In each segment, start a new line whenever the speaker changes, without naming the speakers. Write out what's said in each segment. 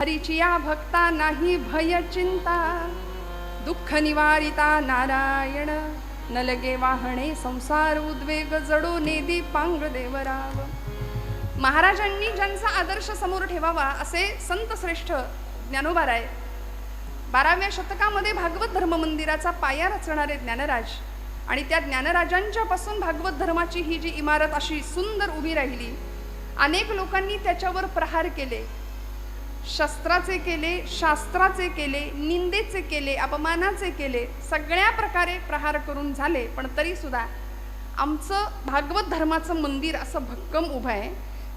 हरिचिया भक्ता नाही भय चिंता, दुःख निवारिता नारायण, न लगे वाहणे संसार उद्वेग, जडो नेदी पांग देवराव. महाराजांनी ज्यांचा आदर्श समोर ठेवावा असे संत श्रेष्ठ ज्ञानोबाराय, 12व्या शतकामध्ये भागवत धर्म मंदिराचा पाया रचणारे ज्ञानराज, आणि त्या ज्ञानराजांच्या पासून भागवत धर्माची ही जी इमारत अशी सुंदर उभी राहिली. अनेक लोकांनी त्याच्यावर प्रहार केले, शस्त्राचे केले, शास्त्राचे केले, निंदेचे केले, अपमानाचे केले, सगळ्या प्रकारे प्रहार करून झाले, पण तरी सुद्धा आमचं भागवत धर्माचं मंदिर असं भक्कम उभं आहे.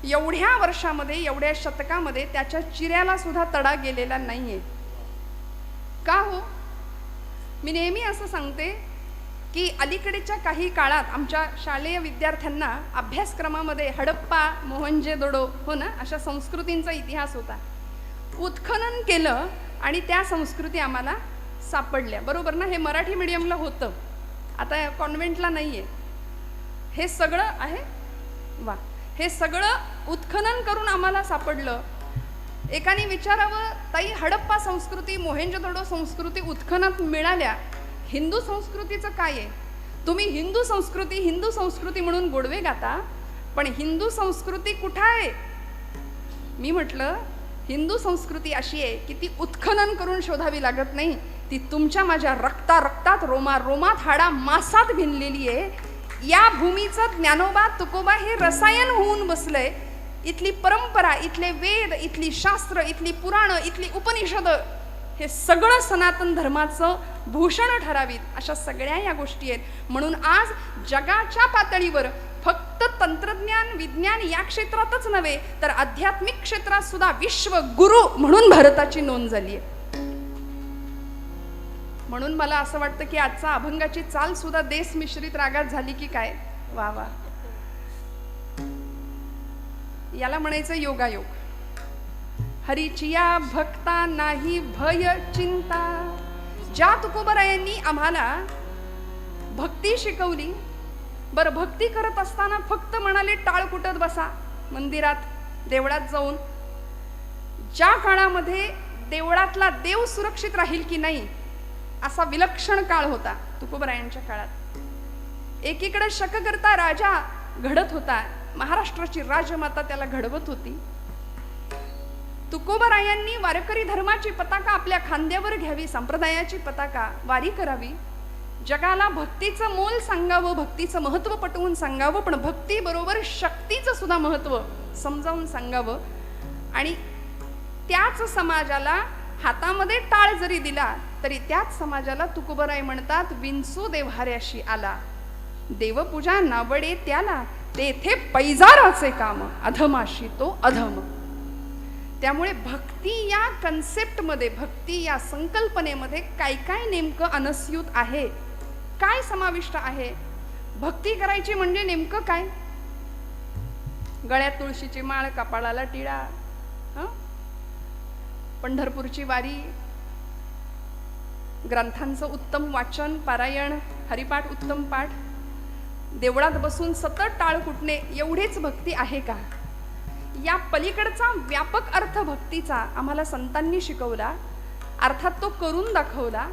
एवढ्या वर्षामध्ये, एवढ्या शतकामध्ये त्याच्या चिऱ्याला सुद्धा तडा गेलेला नाहीये. का हो? मी नेहमी असं सांगते की अलीकडेच्या काही काळात आमच्या शालेय विद्यार्थ्यांना अभ्यासक्रमामध्ये हडप्पा, मोहनजोदडो, हो ना, अशा संस्कृतींचा इतिहास होता. उत्खनन केलं आणि त्या संस्कृती आम्हाला सापडल्या, बरोबर ना? हे मराठी मीडियमला होतं, आता कॉन्व्हेंटला नाही आहे. हे सगळं आहे, वा, हे सगळं उत्खनन करून आम्हाला सापडलं. एकाने विचारावं, ताई हडप्पा संस्कृती, मोहेंजोदडो संस्कृती उत्खनात मिळाल्या, हिंदू संस्कृतीचं काय आहे? तुम्ही हिंदू संस्कृती म्हणून गोडवे गाता, पण हिंदू संस्कृती कुठं आहे? मी म्हटलं, हिंदू संस्कृती अशी आहे की ती उत्खनन करून शोधावी लागत नाही, ती तुमच्या माझ्या रक्तात रोमात हाडा मासात भिनलेली आहे. या भूमीचं ज्ञानोबा तुकोबा हे रसायन होऊन बसलंय. इथली परंपरा, इथले वेद, इथली शास्त्र, इथली पुराणं, इथली उपनिषद, हे सगळं सनातन धर्माचं भूषण ठरावीत, अशा सगळ्या या गोष्टी आहेत. म्हणून आज जगाच्या पातळीवर फक्त तंत्रज्ञान, विज्ञान या क्षेत्रातच नव्हे, तर आध्यात्मिक क्षेत्रात सुद्धा विश्वगुरु म्हणून भारताची नोंद झाली आहे. म्हणून मला असं वाटतं की आजचा अभंगाची चाल सुद्धा देश मिश्रित रागात झाली की काय. वा वा, याला म्हणायचं योगायोग. हरिचिया भक्ता नाही भय चिंता. ज्या तुकोबरायांनी आम्हाला भक्ती शिकवली, बरं, भक्ती करत असताना फक्त म्हणाले टाळ कुटत बसा मंदिरात, देवळात जाऊन. ज्या काळामध्ये देवळातला देव सुरक्षित राहील की नाही असा विलक्षण काळ होता तुकोबरायांच्या काळात. एकीकडे शककर्ता राजा घडत होता, महाराष्ट्राची राजमाता त्याला घडवत होती. तुकोबरायांनी वारकरी धर्माची पताका आपल्या खांद्यावर घ्यावी, संप्रदायाची पताका वारी करावी, जगाला भक्तीचं मोल सांगावं, भक्तीचं महत्त्व पटवून सांगावं, पण भक्ती बरोबर शक्तीचं सुद्धा महत्त्व समजावून सांगावं. आणि त्याच समाजाला हातामध्ये टाळ जरी दिला तरी त्याच समाजाला तुकोबराय म्हणतात, विंचू देव्हाऱ्याशी आला, देवपूजा नावडे त्याला, तेथे पैजाराचे काम, अधमाशी तो अधम. त्यामुळे भक्ती या कन्सेप्टमध्ये, भक्ती या संकल्पनेमध्ये काय काय नेमकं अनस्यूत आहे, काय समाविष्ट आहे? भक्ती करायची म्हणजे नेमकं काय? गळ्यात तुळशीची माळ, कपाळाला टिळा, पंढरपूरची वारी, ग्रंथांचं उत्तम वाचन, पारायण, हरिपाठ, उत्तम पाठ, देवळात बसून सतत टाळ कुटणे, एवढीच भक्ती आहे का? या पलीकडचा व्यापक अर्थ भक्तीचा आम्हाला संतांनी शिकवला, अर्थात तो करून दाखवला.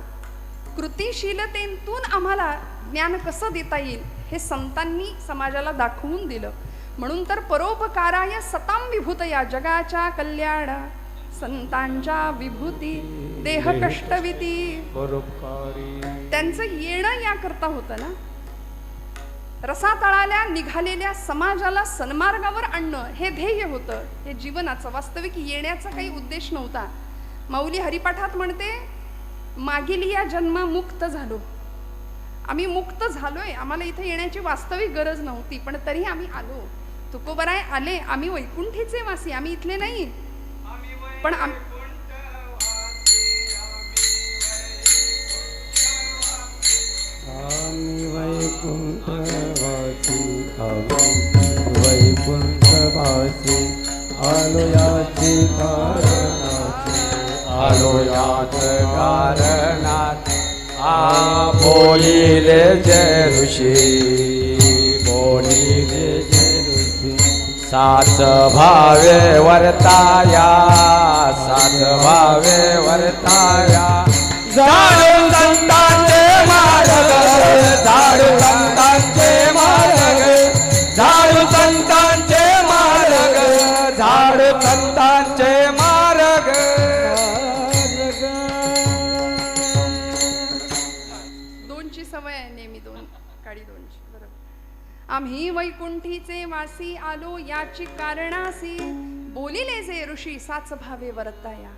कृतिशीलतेतून आम्हाला ज्ञान कसं देता येईल हे संतांनी समाजाला दाखवून दिलं. म्हणून तर परोपकाराय सताम विभूतया, जगाच्या कल्याण संतांच्या विभूती, देह कष्टविती, त्यांचं येणं याकरता होतं ना. रसातळाला निघालेल्या समाजाला सन्मार्गावर आणणं हे ध्येय होतं, हे जीवनाचं. वास्तविक येण्याचा काही उद्देश नव्हता. माऊली हरिपाठात म्हणते, मागील या जन्मा मुक्त झालो. आम्ही मुक्त झालोय, आम्हाला इथे येण्याची वास्तविक गरज नव्हती, पण तरी आम्ही आलो. तुकोबराय आले, आम्ही वैकुंठीचे वासी, आम्ही इथले नाही, पण आम्ही
वैकुंठवासी, वैकुंठवासी, आलो याचे कारणाचे, आलो याच कारणात, बोलिले जय ऋषी, बोलिले जय ऋषी, साच भावे वर्ताया, साच भावे वर्ताया. झाडू संतांचे मार्ग, झाडू संतांचे मार्ग, झाडू संतांचे मार्ग, झाडू संतांचे मार्ग.
दोनची सवय आहे नेहमी, दोन काडी दोनची. बरोबर. आम्ही वैकुंठीचे वासी आलो याची कारणासी, बोलिले जे ऋषी साच भावे वर्ताया.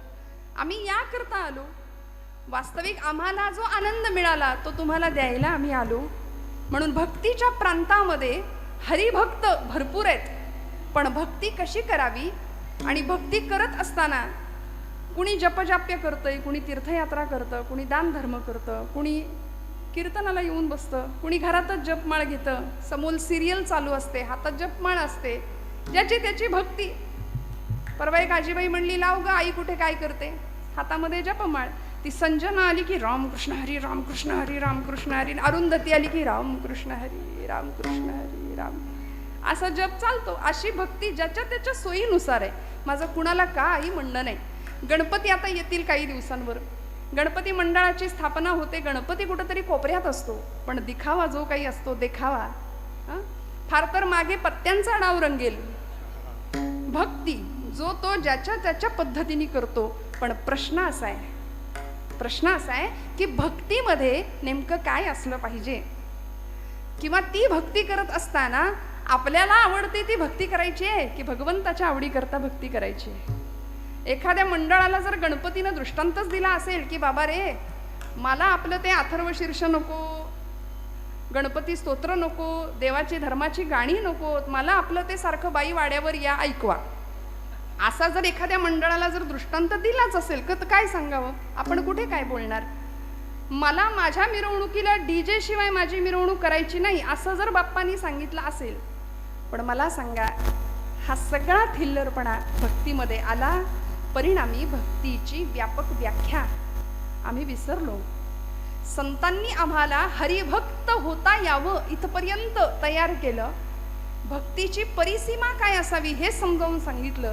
आम्ही या करता आलो, वास्तविक आम्हाला जो आनंद मिळाला तो तुम्हाला द्यायला आम्ही आलो. म्हणून भक्तीच्या प्रांतामध्ये हरिभक्त भरपूर आहेत, पण भक्ती कशी करावी आणि भक्ती करत असताना कुणी जपजाप्य करतंय, कुणी तीर्थयात्रा करतं, कुणी दानधर्म करतं, कुणी कीर्तनाला येऊन बसतं, कुणी घरातच जपमाळ घेतं, समोर सिरियल चालू असते, हातात जपमाळ असते, ज्याची त्याची भक्ती. परवा एक आजीबाई म्हणली, लाव ग आई कुठे काय करते, हातामध्ये जपमाळ. ती संजना आली की रामकृष्ण हरी रामकृष्ण हरी रामकृष्ण हरी, अरुंधती आली की रामकृष्ण हरी रामकृष्ण हरी राम. असा जप चालतो. अशी भक्ती ज्याच्या त्याच्या सोयीनुसार आहे. माझं कुणाला का आई म्हणणं नाही. गणपती आता येतील काही दिवसांवर, गणपती मंडळाची स्थापना होते, गणपती कुठंतरी कोपऱ्यात असतो, पण दिखावा जो काही असतो, देखावा फार तर मागे पत्त्यांचा डाव रंगेल. भक्ती जो तो ज्याच्या त्याच्या पद्धतीने करतो. पण प्रश्न असा आहे की भक्तीमध्ये नेमकं काय असलं पाहिजे, किंवा ती भक्ती करत असताना आपल्याला आवडते ती भक्ती करायची आहे की भगवंताच्या आवडीकरता भक्ती करायची आहे. एखाद्या मंडळाला जर गणपतीनं दृष्टांतच दिला असेल की बाबा रे, मला आपलं ते अथर्वशीर्ष नको, गणपती स्तोत्र नको, देवाची धर्माची गाणी नको, मला आपलं ते सारखं बाई वाड्यावर या ऐकवा, असा जर एखाद्या मंडळाला जर दृष्टांत दिलाच असेल तर काय सांगावं, आपण कुठे काय बोलणार. मला माझ्या मिरवणुकीला डीजे शिवाय माझी मिरवणूक करायची नाही असं जर बाप्पांनी सांगितलं असेल, पण मला सांगा, हा सगळा थिल्लरपणा भक्तीमध्ये आला. परिणामी भक्तीची व्यापक व्याख्या आम्ही विसरलो. संतांनी आम्हाला हरिभक्त होता यावं इथपर्यंत तयार केलं. भक्तीची परिसीमा काय असावी हे समजावून सांगितलं.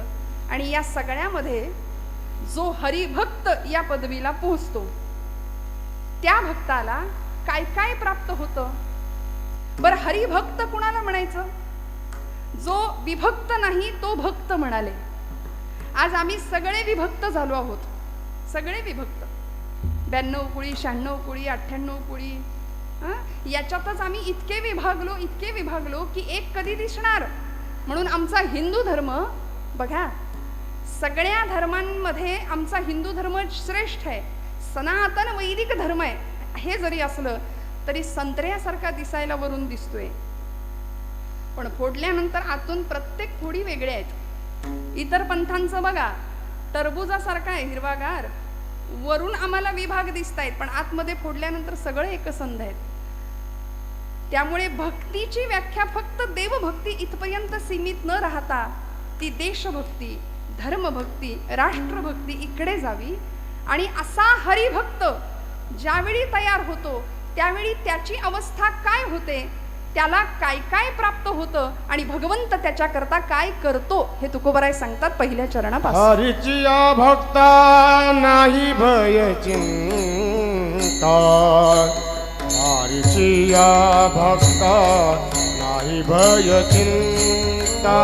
आणि या सगळ्यामध्ये जो हरिभक्त या पदवीला पोहोचतो त्या भक्ताला काय काय प्राप्त होतं. बरं, हरिभक्त कुणाला म्हणायचं? जो विभक्त नाही तो भक्त म्हणाले. आज आम्ही सगळे विभक्त झालो आहोत, सगळे विभक्त. 92 कुळी, 96 कुळी, 98 कुळी, याच्यातच आम्ही इतके विभागलो की एक कधी दिसणार. म्हणून आमचा हिंदू धर्म बघा, सगळ्या धर्मांमध्ये आमचा हिंदू धर्म श्रेष्ठ आहे, सनातन वैदिक धर्म आहे. हे जरी असलं तरी संत्र्यासारखा दिसायला वरून दिसतोय, पण फोडल्यानंतर आतून प्रत्येक फोडी वेगळ्या आहेत. इतर पंथांचं बघा, टरबुजासारखा आहे हिरवागार, वरून आम्हाला विभाग दिसत आहेत, पण आतमध्ये फोडल्यानंतर सगळे एकसंध आहेत. त्यामुळे भक्तीची व्याख्या फक्त देवभक्ती इथपर्यंत सीमित न राहता ती देशभक्ती, धर्मभक्ती, राष्ट्रभक्ती इकडे जावी. आणि असा हरिभक्त ज्यावेळी तयार होतो त्यावेळी त्याची अवस्था काय होते, त्याला काय काय प्राप्त होतं आणि भगवंत त्याच्याकरता काय करतो हे तुकोबराय सांगतात पहिल्या चरणापासून.
हरीची या भक्ता नाही भय चिंता, हरीची या भक्ता नाही भय चिंता,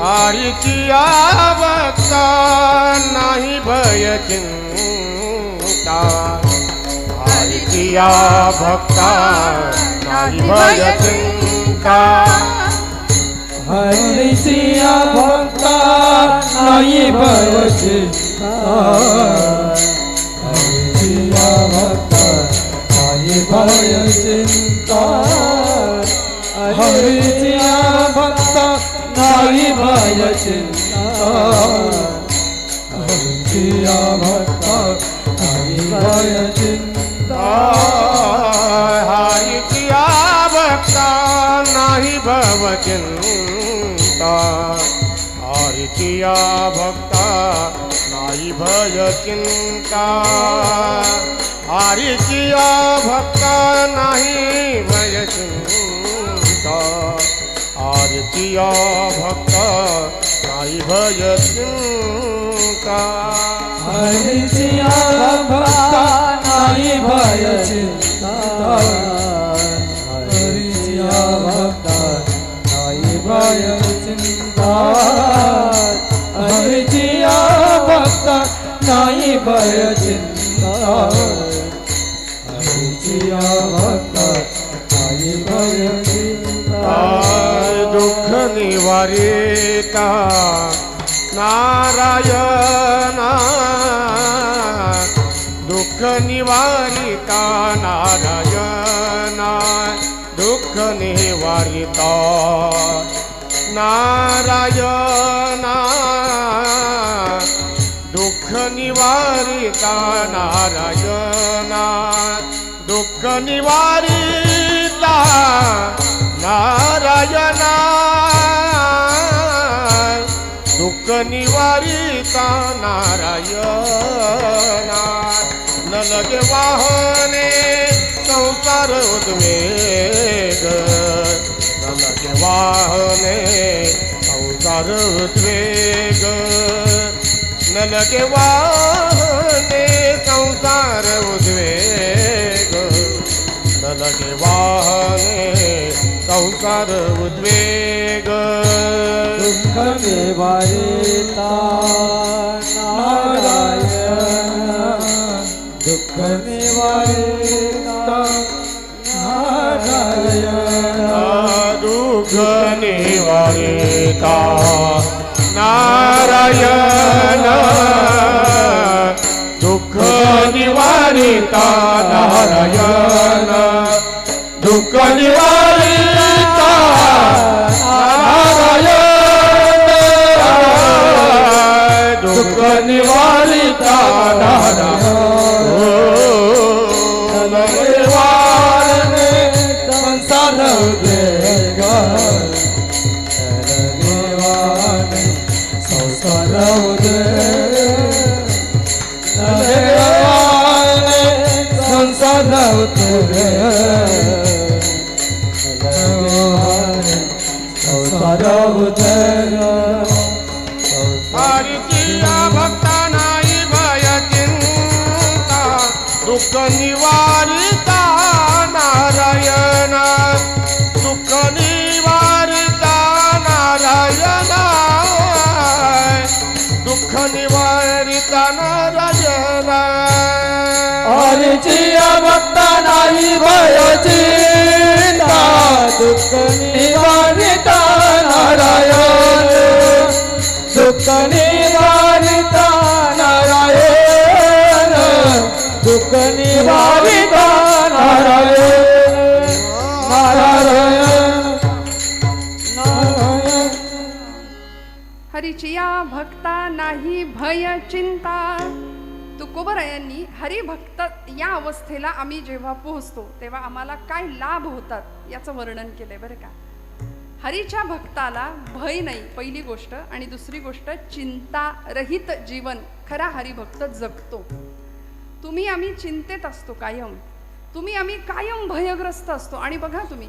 हरीची या भक्ता नाही भय चिंता, हरीची या भक्ता नाही भय चिंता,
हरीची या भक्ता नाही भय चिंता, हरीची या भक्ता नाही भय चिंता, हरीची या भक्ता नाही भय चिंता, हरीची या भक्ता नाही भय चिंता,
हरीची या भक्ता नाही भव चिंता, हरीची या भक्ता नाही भय चिंता, हरीची या भक्ता नाही भय चिंता, आरतीया भक्त नाही भय चिंता
हरिचिया भक्ता नाही भय चिंता हरिचिया भक्ता नाही भय चिंता हरिचिया भक्ता नाही भय चिंता हरिचिया भक्ता नाही भय चिंता
दुःख निवारिता नारायणा दुःख निवारिता नारायणा दुःख निवारिता नारायणा दुःख निवारिता नारायणा दुःख निवारिता नारायणा दुःख निवारिता नारायणा न लगे वाहने संसार उद्वेग न लगे वाहने संसार उद्वेग न लगे वाहने संसार उद्वेग न लगे वाहने संसार उद्वेग
दुःख निवारिता नारायण दुःख निवारिता नारायण
दुःख निवारिता नारायण दुःख निवारिता नारायण दुःख निवारिता नारायण दुःख निवारिता नारायण
निवारणे संसार उद्वेग निवारणे संसार उद्वेग संसार उद्वेग संसार उद्वेग
हरिचिया भक्ता नाही भय चिंता दुःख निवारिता नारायण दुःख निवारिता नारायण दुःख निवारिता नारायण
हरिचिया भक्ता नाही भय चिंता दुःख निवारिता नारायण दुःख निवारिता नारायण दुःख निवारिता नारायण नारायण नारायण
हरिचिया भक्ता नाही भय चिंता. तुकोबरायांनी हरिभक्त या अवस्थेला आम्ही जेव्हा पोहोचतो तेव्हा आम्हाला काय लाभ होतात याचं वर्णन केलंय बरं का. हरीच्या भक्ताला भय नाही पहिली गोष्ट, आणि दुसरी गोष्ट चिंता रहित जीवन खरा हरिभक्त जगतो. तुम्ही आम्ही चिंतेत असतो कायम, तुम्ही आम्ही कायम भयग्रस्त असतो. आणि बघा तुम्ही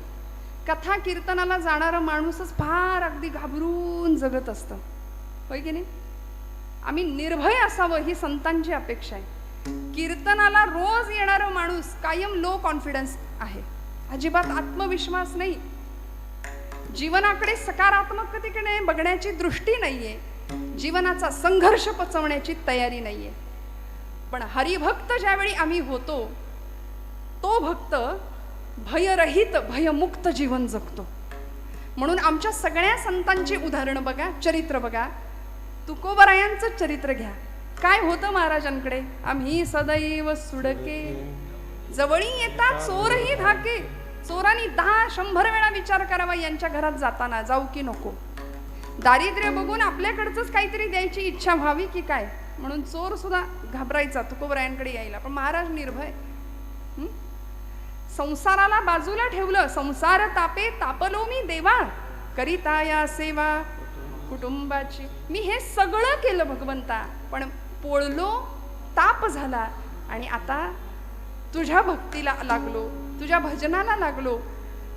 कथा कीर्तनाला जाणारा माणूसच फार अगदी घाबरून जगत असतं, होय की नाही. आम्ही निर्भय असावं ही संतांची अपेक्षा आहे. कीर्तनाला रोज येणारा माणूस कायम लो कॉन्फिडन्स आहे, अजिबात आत्मविश्वास नाही, जीवनाकडे सकारात्मकतेकडे बघण्याची दृष्टी नाहीये, जीवनाचा संघर्ष पचवण्याची तयारी नाहीये. पण हरिभक्त ज्यावेळी आम्ही होतो तो भक्त भयरहित भयमुक्त जीवन जगतो. म्हणून आमच्या सगळ्या संतांची उदाहरणं बघा, चरित्र बघा. तुकोबरायांचं चरित्र घ्या. काय होतं महाराजांकडे, आम्ही सदैव सुडके जवळी येतात चोरही धाके. चोरांनी 10-100 वेळा विचार करावा यांच्या घरात जाताना जाऊ की नको. दारिद्र्य बघून आपल्याकडचंच काहीतरी द्यायची इच्छा व्हावी की काय, म्हणून चोर सुद्धा घाबरायचा तुकोबरायांकडे यायला. पण महाराज निर्भय. संसाराला बाजूला ठेवलं. संसार तापे तापलो मी देवा, करिता या सेवा कुटुंबाची. मी हे सगळं केलं भगवंता, पण पोळलो, ताप झाला, आणि आता तुझ्या भक्तीला लागलो, तुझ्या भजनाला लागलो.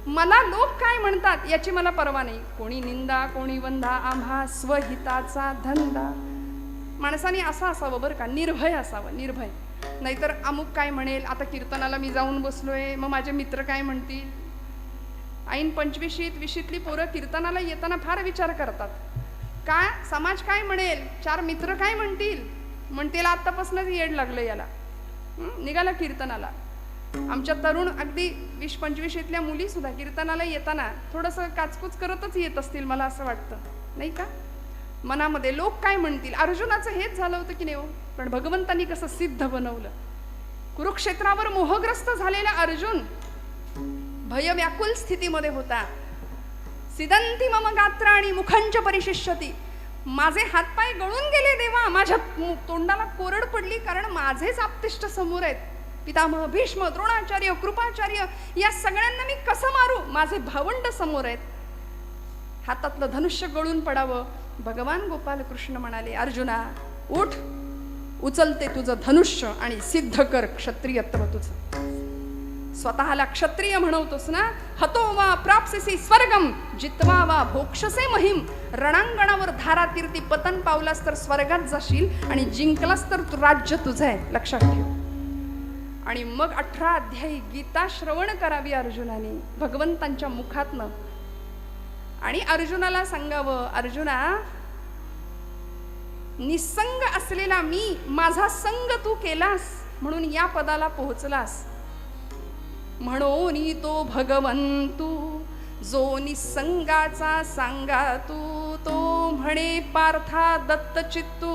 मला लोक काय म्हणतात याची मला पर्वा नाही. कोणी निंदा कोणी वंदा, आम्हा स्वहिताचा धंदा. माणसाने असं असावं बरं का, निर्भय असावं, निर्भय. नाहीतर अमुक काय म्हणेल, आता कीर्तनाला मी जाऊन बसलोय, मग माझे मित्र काय म्हणतील. ऐन 25शीत 20शीतली पोरं कीर्तनाला येताना फार विचार करतात. काय समाज काय म्हणेल, 4 मित्र काय म्हणतील आत्तापासूनच येड लागलं याला. निघाला कीर्तनाला. आमच्या तरुण अगदी 20-25शीतल्या मुली सुद्धा कीर्तनाला येताना थोडंसं काचकूच करतच येत असतील, मला असं वाटतं नाही का. मनामध्ये लोक काय म्हणतील. अर्जुनाचं हेच झालं होतं की नाही हो. पण भगवंतांनी कसं सिद्ध बनवलं. कुरुक्षेत्रावर मोहग्रस्त झालेला अर्जुन भयव्याकुल स्थितीमध्ये होता. सिदंती मम गात्राणि मुखंच परिशिष्यति. माझे हातपाय गळून गेले देवा, माझ्या तोंडाला कोरड पडली, कारण माझेच आप्तेष्ट समोर आहेत. पितामह भीष्म, द्रोणाचार्य, कृपाचार्य, या सगळ्यांना मी कसं मारू, माझे भावंड समोर आहेत. हातातलं धनुष्य गळून पडावं. भगवान गोपाल कृष्ण म्हणाले, अर्जुना उठ, उचलते तुझं धनुष्य आणि सिद्ध कर क्षत्रियत्व तुझं. स्वतःला क्षत्रिय म्हणवतोस ना. हतो वा प्राप्स्यसि स्वर्गम जित्वा वा भोक्षसे महिम. रणांगणावर धारातीर्थी पतन पावलास तर स्वर्गात जाशील आणि जिंकलास तर राज्य तुझं आहे, लक्षात ठेव. आणि मग 18 अध्यायी गीता श्रवण करावी अर्जुनाने भगवंतांच्या मुखातनं. आणि अर्जुनाला सांगावं, अर्जुना निसंग असलेला मी, माझा संग तू केलास म्हणून या पदाला पोहोचलास. म्हणून तो भगवंतू जो निसंगाचा सांगा तू, तो म्हणे पार्था दत्तचित्तू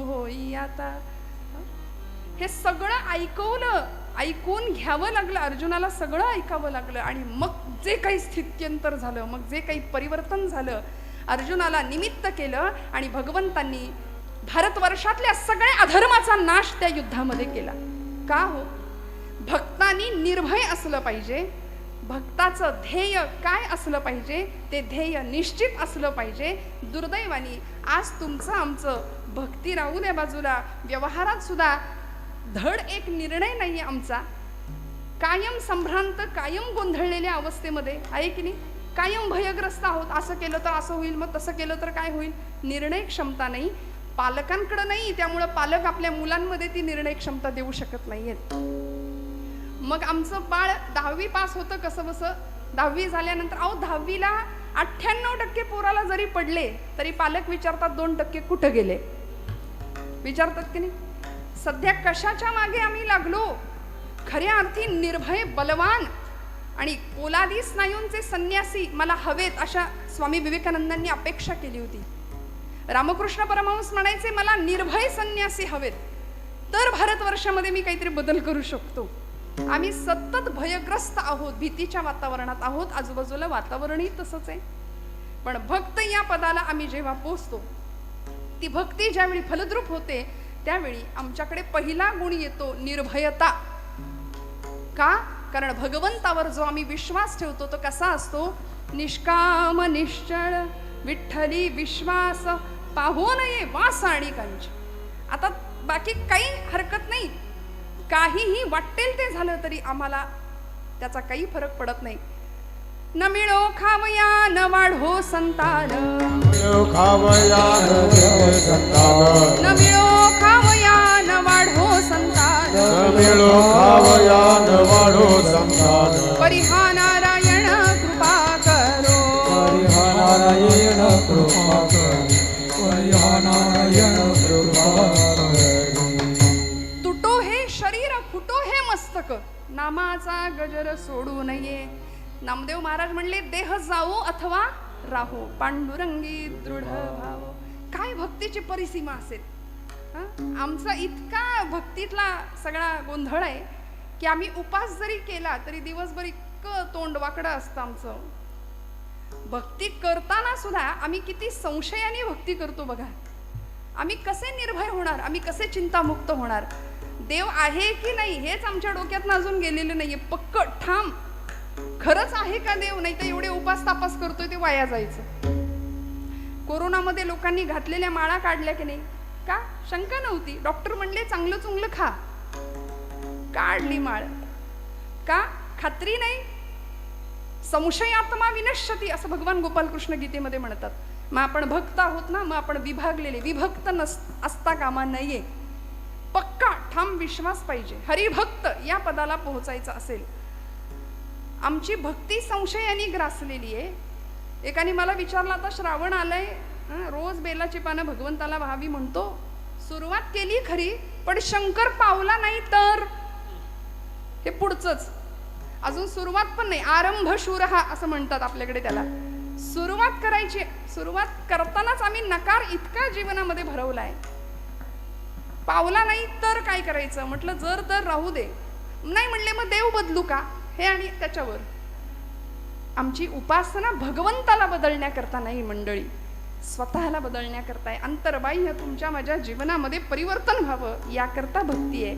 होई आता. हे सगळं ऐकवलं, ऐकून घ्यावं लागलं अर्जुनाला, सगळं ऐकावं लागलं. आणि मग जे काही स्थित्यंतर झालं, मग जे काही परिवर्तन झालं, अर्जुनाला निमित्त केलं. आणि भगवंतांनी भारतवर्षातल्या सगळ्या अधर्माचा नाश त्या युद्धामध्ये केला. का हो, भक्तांनी निर्भय असलं पाहिजे. भक्ताचं ध्येय काय असलं पाहिजे, ते ध्येय निश्चित असलं पाहिजे. दुर्दैवानी आज तुमचं आमचं भक्ती राहू द्या बाजूला, व्यवहारात सुद्धा धड एक निर्णय नाहीये आमचा. कायम संभ्रांत, कायम गोंधळलेल्या अवस्थेमध्ये आहे की नाही. कायम भयग्रस्त आहोत. असं केलं तर असं होईल, मग तसं केलं तर काय होईल. निर्णय क्षमता नाही, पालकांकडे नाही. त्यामुळं पालक आपल्या मुलांमध्ये ती निर्णय क्षमता देऊ शकत नाहीयेत. मग आमचं बाळ 10वी पास होतं कसं बसं. 10वी झाल्यानंतर 10वीला 98% पोराला जरी पडले तरी पालक विचारतात 2% कुठं गेले, विचारतात की नाही. सध्या कशाच्या मागे आम्ही लागलो. खऱ्या अर्थी निर्भय, बलवान आणि पोलादी स्नायूंचे संन्यासी मला हवेत, अशा स्वामी विवेकानंदांनी अपेक्षा केली होती. रामकृष्ण परमहंस म्हणायचे, मला निर्भय संन्यासी हवेत, तर भारतवर्षामध्ये मी काहीतरी बदल करू शकतो. आम्ही सतत भयग्रस्त आहोत, भीतीच्या वातावरणात आहोत. आजूबाजूला वातावरणही तसंच आहे. पण भक्त या पदाला आम्ही जेव्हा पोचतो, ती भक्ती ज्यावेळी फलद्रूप होते, त्यावेळी आमच्याकडे पहिला गुण येतो निर्भयता. का? कारण भगवंतावर जो आम्ही विश्वास ठेवतो तो कसा असतो, निष्काम निश्चळ विठ्ठली विश्वास पाहो नये वास आणि कंच. आता बाकी काही हरकत नाही, काहीही वाटेल ते झालं तरी आम्हाला त्याचा काही फरक पडत नाही. न मिळो खावया न वाढो संतान, न मिळो खावया न वाढो संतान, परिहा नारायण कृपा करो,
नारायण कृपा करो, नारायण कृपा करो.
तुटो हे शरीर फुटो हे मस्तक, नामाचा गजर सोडू नये. नामदेव महाराज म्हणले, देह जावो अथवा राहो, पांडुरंगी दृढ भाव. काय भक्तीची परिसीमा असेल. आमचा इतका भक्तीतला सगळा गोंधळ आहे की आम्ही उपास जरी केला तरी दिवसभर इतकं तोंड वाकडं असतं आमचं. भक्ती करताना सुद्धा आम्ही किती संशयाने भक्ती करतो बघा. आम्ही कसे निर्भय होणार, आम्ही कसे चिंतामुक्त होणार. देव आहे की नाही हेच आमच्या डोक्यातनं अजून गेलेलं नाहीये. पक्क ठाम खरंच आहे का देव, नाही तर एवढे उपास तापास करतोय ते वाया जायचं. कोरोनामध्ये लोकांनी घातलेल्या माळा काढल्या की नाही, का? शंका नव्हती. डॉक्टर म्हणले चांगलं चुंगलं खा, काढली माळ. का? खात्री नाही. संशयात्मा विनश्यती असं भगवान गोपालकृष्ण गीतेमध्ये म्हणतात. मग आपण भक्त आहोत ना, मग आपण विभागलेले, विभक्त असता कामा नये. पक्का ठाम विश्वास पाहिजे. हरिभक्त या पदाला पोहोचायचं असेल. आमची भक्ती संशयाने ग्रासलेली आहे. एकाने मला विचारलं, आता श्रावण आलंय, रोज बेलाची पानं भगवंताला व्हावी म्हणतो, सुरुवात केली खरी, पण शंकर पावला नाही तर हे पुढचंच. अजून सुरुवात पण नाही. आरंभ शूर हा असं म्हणतात आपल्याकडे त्याला. सुरुवात करायची. सुरुवात करतानाच आम्ही नकार इतका जीवनामध्ये भरवलाय. पावला नाही तर काय करायचं म्हटलं, जर तर राहू दे. नाही म्हणले मग देव बदलू का, हे आणि त्याच्यावर. आमची उपासना भगवंताला बदलण्याकरता नाही मंडळी, स्वतःला बदलण्याकरता आहे. अंतर्बाह्य तुमच्या माझ्या जीवनामध्ये परिवर्तन व्हावं याकरता भक्ती आहे.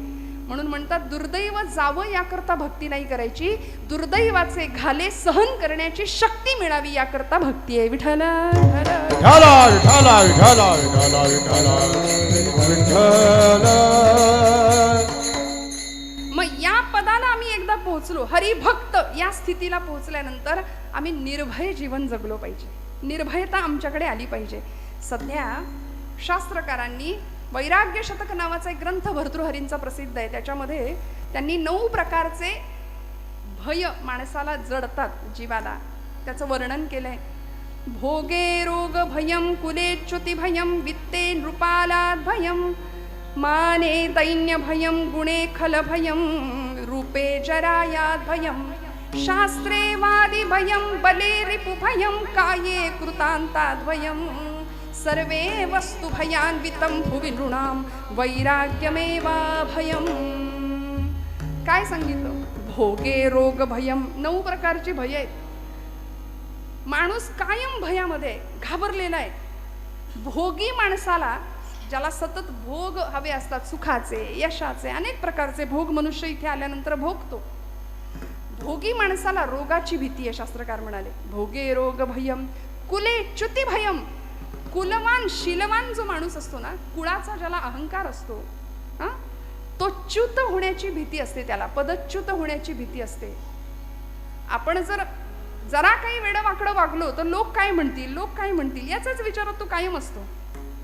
म्हणून म्हणतात दुर्दैव जावं याकरता भक्ती नाही करायची, दुर्दैवाचे घाले सहन करण्याची शक्ती मिळावी याकरता भक्ती आहे. विठ्ठल मग या पदाला आम्ही एकदा पोहोचलो, हरिभक्त या स्थितीला पोहोचल्यानंतर आम्ही निर्भय जीवन जगलो पाहिजे. निर्भयता आमच्याकडे आली पाहिजे. सध्या शास्त्रकारांनी वैराग्य शतक नावाचा एक ग्रंथ भर्तृहरींचा प्रसिद्ध आहे. त्याच्यामध्ये त्यांनी 9 प्रकारचे भय माणसाला जडतात जीवाला, त्याचं वर्णन केलंय. भोगे रोग भयम, कुलेच्युती भयम, वित्ते नृपालाद भयम, माने दैन्य भयम, गुणे खल भयम, रूपे जरायाद भयम, शास्त्रे वादी भयम, बले रिपु भयम, काये कृतांताद भयम, सर्वे वस्तु भयान्वितं भुवि नृणाम वैराग्यमेवा भयम. काय सांगितलं? भोगे रोग भयम. 9 प्रकारची भय आहेत. माणूस कायम भयामध्ये घाबरलेला आहे. भोगी माणसाला, ज्याला सतत भोग हवे असतात, सुखाचे, यशाचे, अनेक प्रकारचे भोग मनुष्य इथे आल्यानंतर भोगतो. भोगी माणसाला रोगाची भीती आहे. शास्त्रकार म्हणाले भोगे रोग भयम, कुले च्युती भयम. कुलवान शीलवान जो माणूस असतो ना, कुळाचा ज्याला अहंकार असतो, तो च्युत होण्याची भीती असते, त्याला पदच्युत होण्याची भीती असते. आपण जरा काही वेडवाकडं वागलो तर लोक काय म्हणतील, लोक काय म्हणतील याचाच विचारात तो कायम असतो.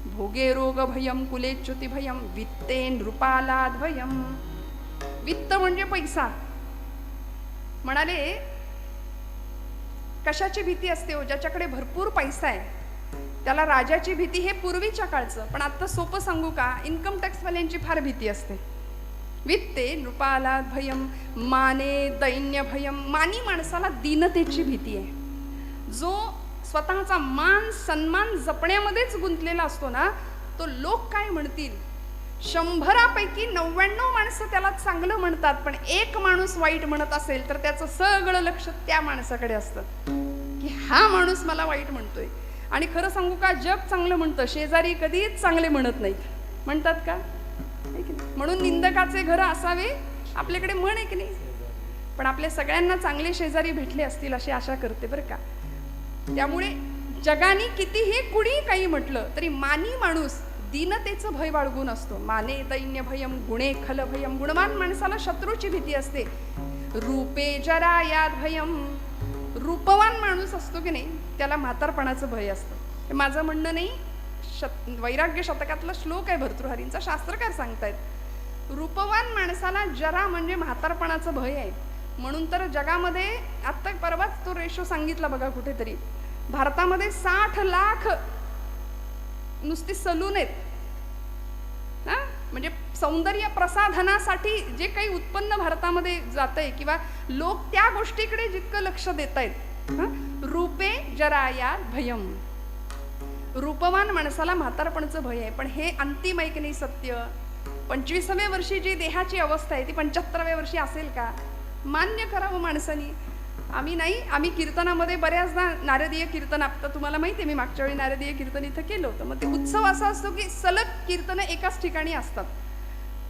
भोगे रोग भयम, कुलेच्युती भयम, वित्ते नृपालाद भयम. वित्त म्हणजे पैसा. म्हणाले कशाची भीती असते हो? ज्याच्याकडे भरपूर पैसा आहे त्याला राजाची भीती. हे पूर्वीच्या काळचं, पण आता सोपं सांगू का, इन्कम टॅक्सवाल्यांची फार भीती असते. वित्ते नृपालाद भयम, माने दैन्य भयम. मानी माणसाला दीनतेची भीती आहे. जो स्वतःचा मान सन्मान जपण्यामध्येच गुंतलेला असतो ना, तो लोक काय म्हणतील. 100पैकी 99 माणसं त्याला चांगलं म्हणतात, पण एक माणूस वाईट म्हणत असेल तर त्याचं सगळं लक्ष त्या माणसाकडे असतं की हा माणूस मला वाईट म्हणतोय. आणि खरं सांगू का, जग चांगलं म्हणतं, शेजारी कधीच चांगले म्हणत नाहीत. म्हणतात का? म्हणून निंदकाचे घर असावे आपल्याकडे म्हण आहे की नाही. पण आपल्या सगळ्यांना चांगले शेजारी भेटले असतील अशी आशा करते बरं का. त्यामुळे जगाने कितीही कुणी काही म्हटलं तरी मानी माणूस दीनतेचं भय बाळगून असतो. माने दैन्य भयम, गुणे खल भयम. गुणवान माणसाला शत्रूची भीती असते. रूपे जरा याद भयम. रूपवान माणूस असतो की नाही त्याला म्हातारपणाचं भय असतं. हे माझं म्हणणं नाही, वैराग्य शतकातला श्लोक आहे भर्तृहरींचा, शास्त्रकार सांगतायत. रूपवान माणसाला जरा म्हणजे म्हातारपणाचं भय आहे. म्हणून तर जगामध्ये आत्ता परवाच तो रेशो सांगितला बघा कुठेतरी, भारतामध्ये 60 लाख नुसती सलून आहेत. म्हणजे सौंदर्य प्रसाधनासाठी जे काही उत्पन्न भारतामध्ये जातंय किंवा लोक त्या गोष्टीकडे जितकं लक्ष देत आहेत. रूपे जराया भयम. रूपवान माणसाला म्हातारपणाचं भय आहे. पण हे अंतिम आहे की नाही सत्य. 25व्या वर्षी जी देहाची अवस्था आहे ती 75व्या वर्षी असेल का? मान्य करावं माणसानी. आम्ही कीर्तनामध्ये बऱ्याचदा नारदीय कीर्तन, आता तुम्हाला माहिती आहे मी मागच्या वेळी नारदीय कीर्तन इथं केलं होतं. मग ते उत्सव असा असतो की सलग कीर्तन एकाच ठिकाणी असतात.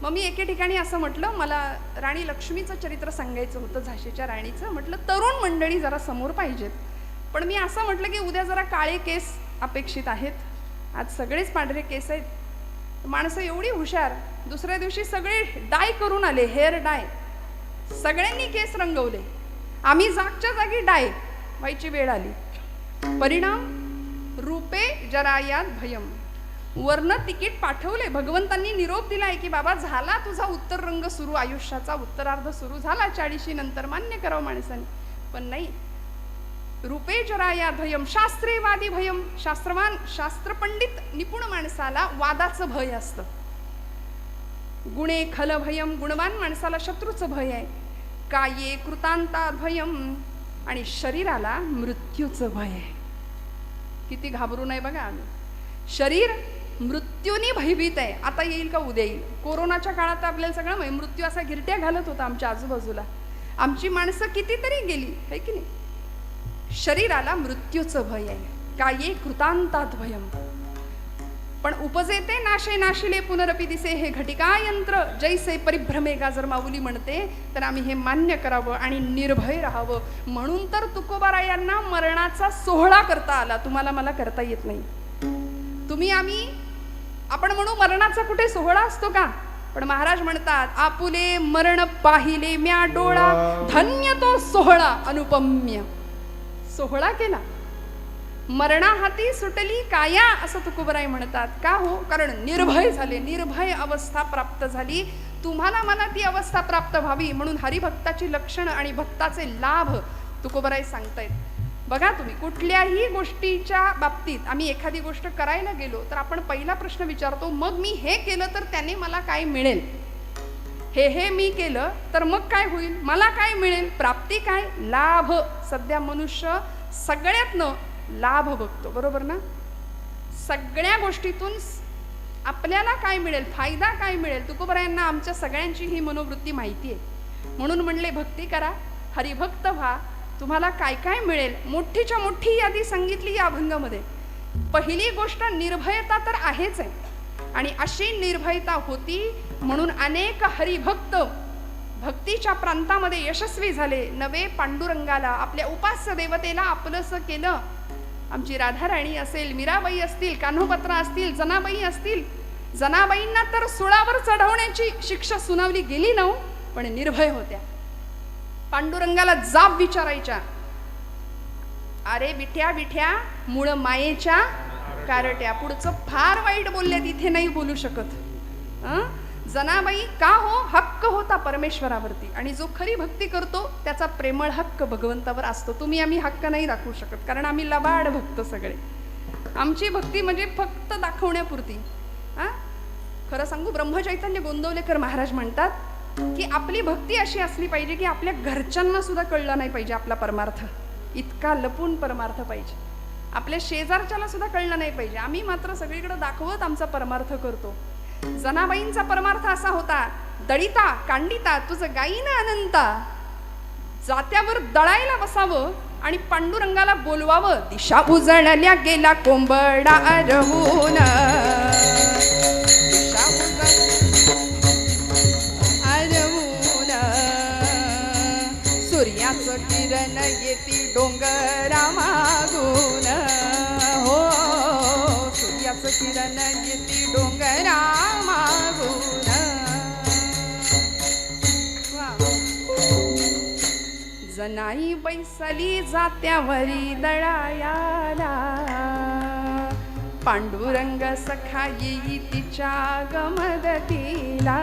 मग मी एके ठिकाणी असं म्हटलं, मला राणी लक्ष्मीचं चरित्र सांगायचं होतं, झाशीच्या राणीचं. म्हटलं तरुण मंडळी जरा समोर पाहिजेत. पण मी असं म्हटलं की उद्या जरा काळे केस अपेक्षित आहेत. आज सगळेच पांढरे केस आहेत. माणसं एवढी हुशार, दुसऱ्या दिवशी सगळे डाय करून आले, हेअर डाय. सगळ्यांनी केस रंगवले. आम्ही जागच्या जागी डाय. व्हायची वेळ आली. परिणाम रूपे जरायात भयम. वर्ण तिकीट पाठवले, भगवंतांनी निरोप दिलाय की बाबा झाला तुझा उत्तर रंग सुरू, आयुष्याचा उत्तरार्ध सुरू झाला 40 नंतर, मान्य करावं माणसाने. पण नाही, रूपे जराया भयम शास्त्रेवादी भयम. शास्त्रवान शास्त्रपंडित निपुण माणसाला वादाचं भय असतं. गुणे खल भयम, गुणवान माणसाला शत्रूचं भय आहे. काये कृतांता भयम, आणि शरीराला मृत्यूचं भय आहे. किती घाबरू नये बघा आम्ही. शरीर मृत्यूनी भयभीत आहे. आता येईल का उद्या येईल. कोरोनाच्या काळात आपल्याला सगळं माहिती, मृत्यू असा गिरट्या घालत होता आमच्या आजूबाजूला. आमची माणसं कितीतरी गेली है की नाही. शरीराला मृत्यूचं भय आहे. काये कृतांतात भयम. पण उपजेते नाशे नाशिले पुनरपी दिसे, हे घटिका यंत्र जैसे परिभ्रमे गाजर माऊली म्हणते. तर आम्ही हे मान्य करावं आणि निर्भय राहावं. म्हणून तर तुकोबारायांना मरणाचा सोहळा करता आला. तुम्हाला मला करता येत नाही. तुम्ही आम्ही आपण म्हणू मरणाचा कुठे सोहळा असतो का. पण महाराज म्हणतात आपुले मरण पाहिले म्या डोळा, धन्य तो सोहळा अनुपम्य. सोहळा केला, मरणा हाती सुटली काया, असं तुकोबराय म्हणतात. का हो, कारण निर्भय झाले, निर्भय अवस्था प्राप्त झाली. तुम्हाला मला ती अवस्था प्राप्त व्हावी म्हणून हरिभक्ताची लक्षणं आणि भक्ताचे लाभ तुकोबराय सांगतायत. बघा तुम्ही कुठल्याही गोष्टीच्या बाबतीत आम्ही एखादी गोष्ट करायला गेलो तर आपण पहिला प्रश्न विचारतो, मग मी हे केलं तर त्याने मला काय मिळेल. हे मी केलं तर मग काय होईल, मला काय मिळेल, प्राप्ती काय, लाभ. सध्या मनुष्य सगळ्यातनं लाभ बघतो, बरोबर ना. सगळ्या गोष्टीतून आपल्याला काय मिळेल, फायदा काय मिळेल. तुकोबरायांना आमच्या सगळ्यांची ही मनोवृत्ती माहिती आहे. म्हणून म्हणले भक्ती करा, हरिभक्त व्हा, तुम्हाला काय काय मिळेल. मोठीच्या मोठी यादी सांगितली या अभंगामध्ये. पहिली गोष्ट निर्भयता तर आहेच आहे. आणि अशी निर्भयता होती म्हणून अनेक हरिभक्त भक्तीच्या प्रांतामध्ये यशस्वी झाले. नवे पांडुरंगाला, आपल्या उपास्य देवतेला आपलंसं केलं. आमची राधाराणी असेल, मीराबाई असतील, कान्होपत्रा असतील, जनाबाई असतील. जनाबाईंना तर सुळावर चढवण्याची शिक्षा सुनावली गेली ना, पण निर्भय होत्या. पांडुरंगाला जाब विचारायच्या, अरे विठ्या विठ्या मूळ मायेच्या कारट्या. पुढचं फार वाईट बोलले, तिथे नाही बोलू शकत. जनाबाई का हो, हक्क होता परमेश्वरावरती. आणि जो खरी भक्ती करतो त्याचा प्रेमळ हक्क भगवंतावर असतो. तुम्ही आम्ही हक्क नाही दाखवू शकत, कारण आम्ही लबाड भक्त सगळे. आमची भक्ती म्हणजे फक्त दाखवण्यापुरती. खरं सांगू, ब्रह्मचैतन्य गोंदवलेकर महाराज म्हणतात की आपली भक्ती अशी असली पाहिजे की आपल्या घरच्यांना सुद्धा कळलं नाही पाहिजे आपला परमार्थ. इतका लपून परमार्थ पाहिजे. आपल्या शेजारच्याला सुद्धा कळलं नाही पाहिजे. आम्ही मात्र सगळीकडे दाखवत आमचा परमार्थ करतो. जनाबाईंचा परमार्थ असा होता, दळिता कांडिता तुझं गाईना अनंता. जात्यावर दळायला बसावं आणि पांडुरंगाला बोलवावं. दिशा उजळल्या गेला कोंबडा अरहून, सूर्याचं किरण येती डोंगरा मागून. हो, सूर्याचं किरण येती डोंगरा मागून. जनाई बैसली जात्यावरी दळायाला, पांडुरंग सखा येई तिच्या गमदतीला.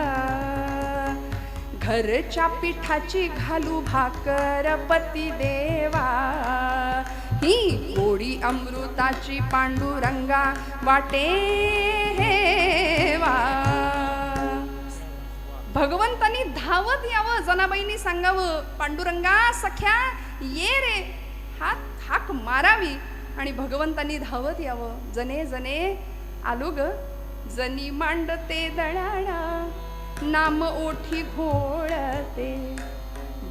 घरच्या पिठाची घालू भाकर पती देवा, ही गोडी अमृताची पांडुरंगा वाटे हेवा. भगवंतांनी धावत यावं, जनाबाईंनी सांगावं, पांडुरंगा सख्या ये रे, हाक मारावी. आणि भगवंतांनी धावत यावं. जने जने आलो ग, जनी मांडते दळाणा, नाम ओठी घोळते,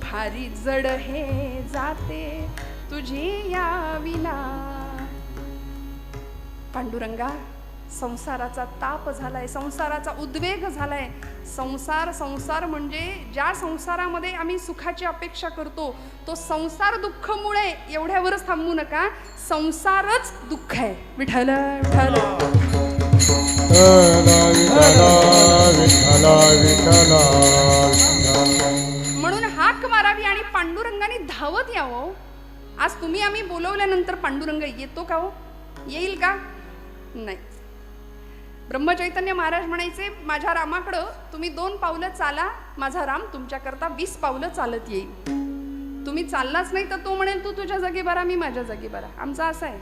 भारी जड हे जाते तुझी या विना. पांडुरंगा, संसाराचा ताप झालाय, संसाराचा उद्वेग झालाय. संसार म्हणजे ज्या संसारामध्ये आम्ही सुखाची अपेक्षा करतो तो संसार दुःखमुळे. एवढ्यावरच थांबू नका, संसारच दुःख आहे. विठ्ठल विठ्ठल म्हणून हाक मारावी आणि पांडुरंगाने धावत यावं. आज तुम्ही आम्ही बोलवल्यानंतर पांडुरंग येतो का हो? येईल का? नाही. ब्रह्मचैतन्य महाराज म्हणायचे, माझ्या रामाकडं तुम्ही 2 पावलं चाला, माझा राम तुमच्याकरता 20 पावलं चालत येईल. तुम्ही चाललाच नाही तर तो म्हणेल, तू तुझ्या जागी बरा, मी माझ्या जागी बरा. आमचं असं आहे,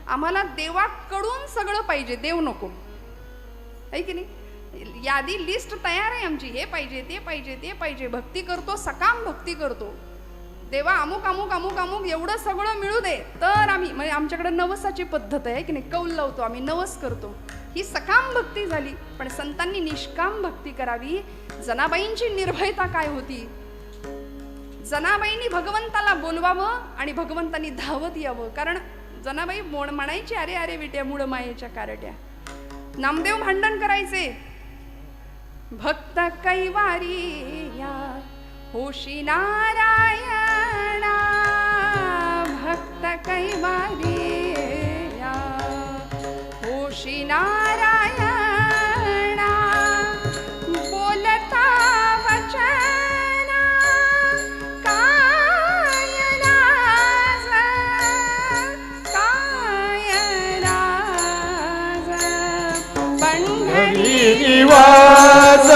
आम्हाला देवाकडून सगळं पाहिजे, देव नको. आहे की नाही? यादी लिस्ट तयार आहे आमची, हे पाहिजे, ते पाहिजे, ते पाहिजे. भक्ती करतो, सकाम भक्ती करतो. देवा अमुक अमुक अमुक अमुक एवढं सगळं मिळू दे तर आम्ही, म्हणजे आमच्याकडे नवसाची पद्धत आहे की नाही, कौल लावतो आम्ही, नवस करतो. ही सकाम भक्ती झाली. पण संतांनी निष्काम भक्ती करावी. जनाबाईंची निर्भयता काय होती? जनाबाईंनी भगवंताला बोलवावं आणि भगवंतांनी धावत यावं. कारण जनाबाई म्हणायची, अरे अरे विट्या मूळ मायेच्या कारट्या. नामदेव भांडण करायचे, भक्त कैवारी या होशी नारायणा, भक्त कैवारी या होशी नारायणा, बोलता वचना काय लाज, काय लाज. पंढरी
निवास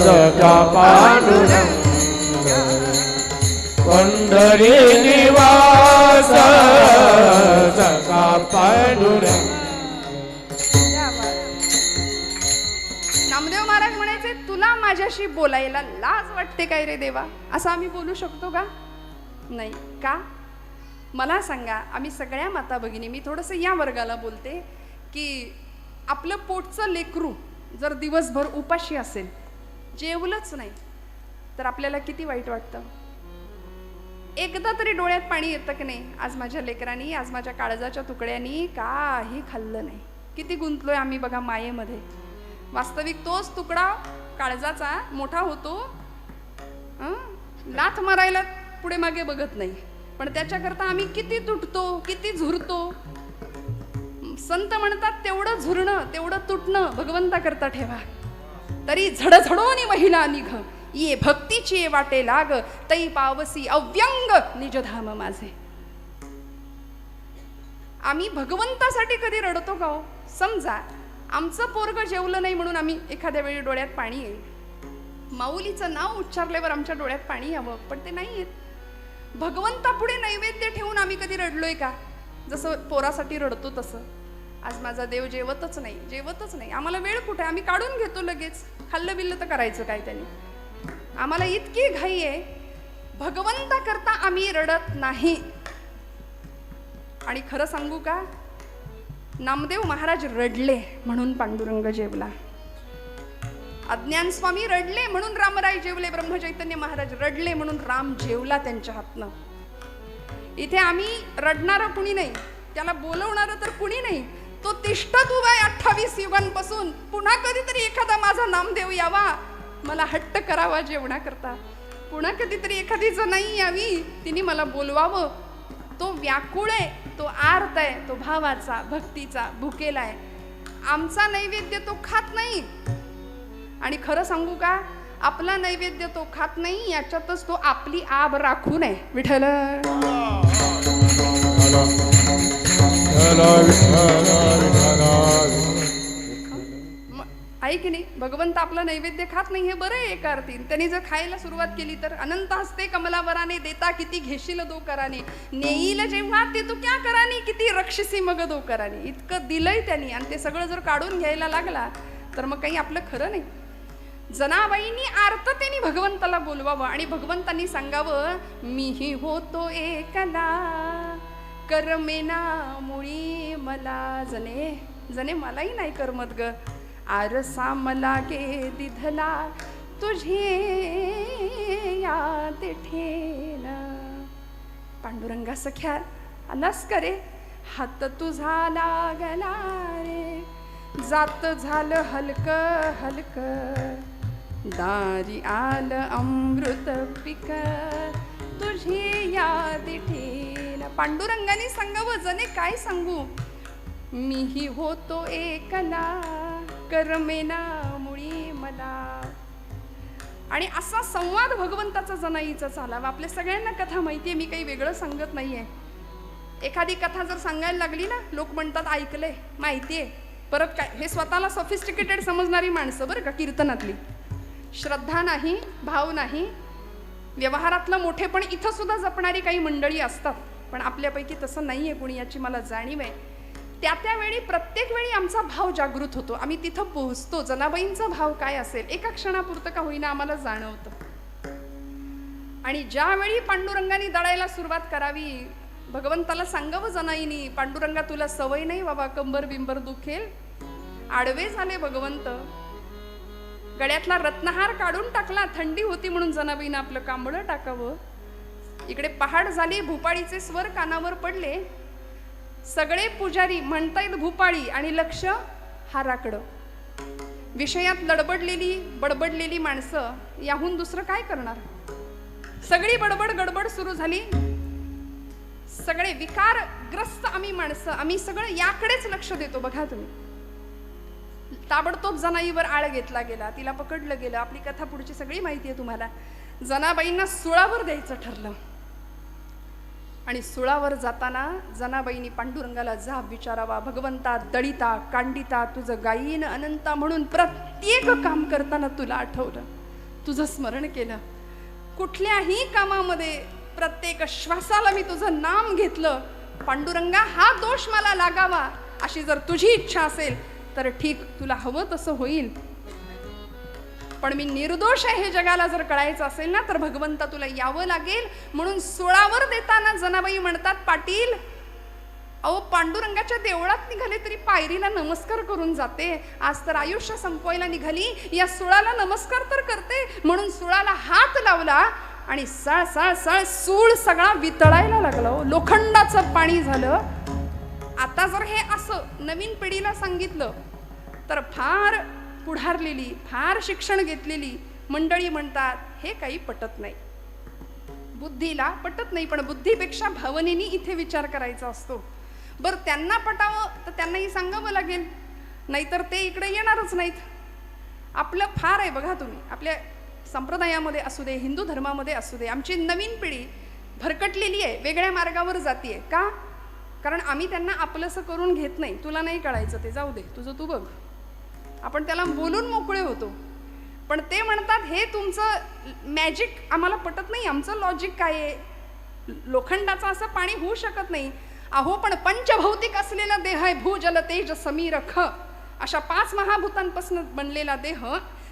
सखा पांडुरंग, पंढरी निवास सखा पांडुरंग.
नामदेव महाराज म्हणायचे, तुला माझ्याशी बोलायला लाज वाटते काय रे देवा? असं आम्ही बोलू शकतो का? नाही. का? मला सांगा. आम्ही सगळ्या माता भगिनी, मी थोडंसं या वर्गाला बोलते, की आपलं पोटचं लेकरू जर दिवसभर उपाशी असेल, जेवलंच नाही, तर आपल्याला किती वाईट वाटतं. एकदा तरी डोळ्यात पाणी येतं की नाही? आज माझ्या लेकरांनी, आज माझ्या काळजाच्या तुकड्यांनी काही खाल्लं नाही. किती गुंतलोय आम्ही बघा मायेमध्ये. वास्तविक तोच तुकडा काळजाचा मोठा होतो, लाथ मारायला पुढे मागे बघत नाही, पण त्याच्याकरता आम्ही किती तुटतो, किती झुरतो. संत म्हणतात, तेवढं झुरणं, तेवढं तुटणं भगवंता करता ठेवा. तरी झडझडोनी महिला निघ, ये भक्तीची वाटे लाग, तई पावसी अव्यंग निजधाम माझे. आम्ही भगवंतासाठी कधी रडतो का हो? समजा आमचं पोरग जेवलं नाही म्हणून आम्ही एखाद्या वेळी डोळ्यात पाणी येईल. माऊलीचं नाव उच्चारल्यावर आमच्या डोळ्यात पाणी यावं, पण ते नाही येत. भगवंता पुढे नैवेद्य ठेवून आम्ही कधी रडलोय का? जसं पोरासाठी रडतो तसं. आज माझा देव जेवतच नाही, जेवतच नाही. आम्हाला वेळ कुठे? आम्ही काढून घेतो लगेच. खाल्लं बिल्लं तर करायचं काय त्याने? आम्हाला इतकी घाई आहे. भगवंता करता आम्ही रडत नाही. आणि खरं सांगू का, नामदेव महाराज रडले म्हणून पांडुरंग जेवला. अज्ञान स्वामी रडले म्हणून रामराय जेवले. ब्रह्मचैतन्य महाराज रडले म्हणून राम जेवला त्यांच्या हातनं. इथे आम्ही रडणारं कुणी नाही, त्याला बोलवणारं तर कुणी नाही. तो तिष्ठत उभा आहे 28 युगांपासून. पुन्हा कधीतरी एखादा माझा नामदेव यावा, मला हट्ट करावा जेवणाकरता. पुन्हा कधीतरी एखादी जनाई यावी, तिने मला बोलवावं. तो व्याकुळ आहे, तो आर्त आहे, तो भावाचा, भक्तीचा भुकेला आहे. आमचा नैवेद्य तो खात नाही. आणि खरं सांगू का, आपला नैवेद्य तो खात नाही, याच्यातच तो आपली आब राखून आहे. विठ्ठल आहे की नाही? भगवंत आपला नैवेद्य खात नाही हे बरं आहे एका अर्थी. त्यांनी जर खायला सुरुवात केली तर अनंत हस्ते कमलावराने, देता किती घेशील दो कराने, नेईल जेव्हा ते तू क्या कराने, किती रक्षसी मग दो कराने. इतकं दिलंय त्यांनी, आणि ते सगळं जर काढून घ्यायला लागला तर मग काही आपलं खरं नाही. जनाबाईंनी आर्ततेने भगवंताला बोलवावं आणि भगवंतांनी सांगावं, मीही होतो एकला करमेना मुळी मला. जने जने मलाही नाही करमत ग, आरसा मला गे दिधला तुझे या तिठेन. पांडुरंगा सख्या आलास करे, हात तुझा लागला रे, जात झालं हलक हलक, दारी आलं अमृत पिक तुझी याद ठेला. पांडुरंगाने सांगावं, जने काय सांगू, मीही होतो एकला करमेना मुळी मला. आणि असा संवाद भगवंताचा जनाईचा चालावा. आपल्या सगळ्यांना कथा माहिती आहे, मी काही वेगळं सांगत नाहीये. एखादी कथा जर सांगायला लागली ना, लोक म्हणतात ऐकलंय, माहितीये, परत काय. हे स्वतःला सॉफिस्टिकेटेड समजणारी माणसं बरं का, कीर्तनातली. श्रद्धा नाही, भाव नाही, व्यवहारातलं मोठेपण इथं सुद्धा जपणारी काही मंडळी असतात, पण आपल्यापैकी तसं नाहीये कोणी, याची मला जाणीव आहे. त्यावेळी प्रत्येक वेळी आमचा भाव जागृत होतो, आम्ही तिथं पोहोचतो. जनाबाईंचा भाव काय असेल एका क्षणापुरतं का होईना आम्हाला जाणवतं. आणि ज्यावेळी पांडुरंगाने दळायला सुरुवात करावी, भगवंताला सांगावं जनाईनी, पांडुरंगा तुला सवय नाही बाबा, कंबर बिंबर दुखेल. आडवे झाले भगवंत, गळ्यातला रत्नहार काढून टाकला, थंडी होती म्हणून जनाबाईनं आपलं कांबळं टाकावं. इकडे पहाड झाली, भूपाळीचे स्वर कानावर पडले. सगळे पुजारी म्हणतायत भूपाळी आणि लक्ष हाराकडं. विषयात बडबडलेली माणसं याहून दुसरं काय करणार. सगळी बडबड गडबड सुरू झाली. सगळे विकारग्रस्त आम्ही माणसं, आम्ही सगळं याकडेच लक्ष देतो. बघा तुम्ही, ताबडतोब जनाईवर आळ घेतला गेला, तिला पकडलं गेलं. आपली कथा पुढची सगळी माहिती आहे तुम्हाला. जनाबाईंना सुळावर द्यायचं ठरलं. आणि सुळावर जाताना जनाबाईंनी पांडुरंगाला जाब विचारावा, भगवंता दळिता कांडिता तुझं गायीन अनंता म्हणून प्रत्येक काम करताना तुला आठवलं, तुझं स्मरण केलं. कुठल्याही कामामध्ये प्रत्येक श्वासाला मी तुझं नाम घेतलं. पांडुरंगा हा दोष मला लागावा अशी जर तुझी इच्छा असेल तर ठीक, तुला हवं तसं होईल. पण मी निर्दोष आहे हे जगाला जर कळायचं असेल ना, तर भगवंता तुला यावं लागेल. म्हणून सुळावर देताना जनाबाई म्हणतात, पाटील अहो पांडुरंगाच्या देवळात निघाले तरी पायरीला नमस्कार करून जाते, आज तर आयुष्य संपवायला निघाली, या सुळाला नमस्कार तर करते. म्हणून सुळाला हात लावला आणि सळ सळ सळ सूळ सगळा वितळायला लागला. लोखंडाचं पाणी झालं. आता जर हे असं नवीन पिढीला सांगितलं तर फार पुढारलेली, फार शिक्षण घेतलेली मंडळी म्हणतात हे काही पटत नाही. बुद्धीला पटत नाही, पण बुद्धीपेक्षा भावनेनी इथे विचार करायचा असतो. बरं, त्यांना पटावं तर त्यांनाही सांगावं लागेल, नाहीतर ते इकडे येणारच नाहीत. आपलं फार आहे बघा तुम्ही, आपल्या संप्रदायामध्ये असू दे, हिंदू धर्मामध्ये असू दे, आमची नवीन पिढी भरकटलेली आहे, वेगळ्या मार्गावर जातीये. का? कारण आम्ही त्यांना आपलंसं करून घेत नाही. तुला नाही कळायचं ते जाऊ दे, तुझं तू बघ. आपण त्याला बोलून मोकळे होतो. पण ते म्हणतात हे तुमचं मॅजिक आम्हाला पटत नाही, आमचं लॉजिक काय आहे, लोखंडाचं असं पाणी होऊ शकत नाही. अहो पण पंचभौतिक असलेला देह आहे, भूजल तेज समीर ख, अशा 5 महाभूतांपासून बनलेला देह,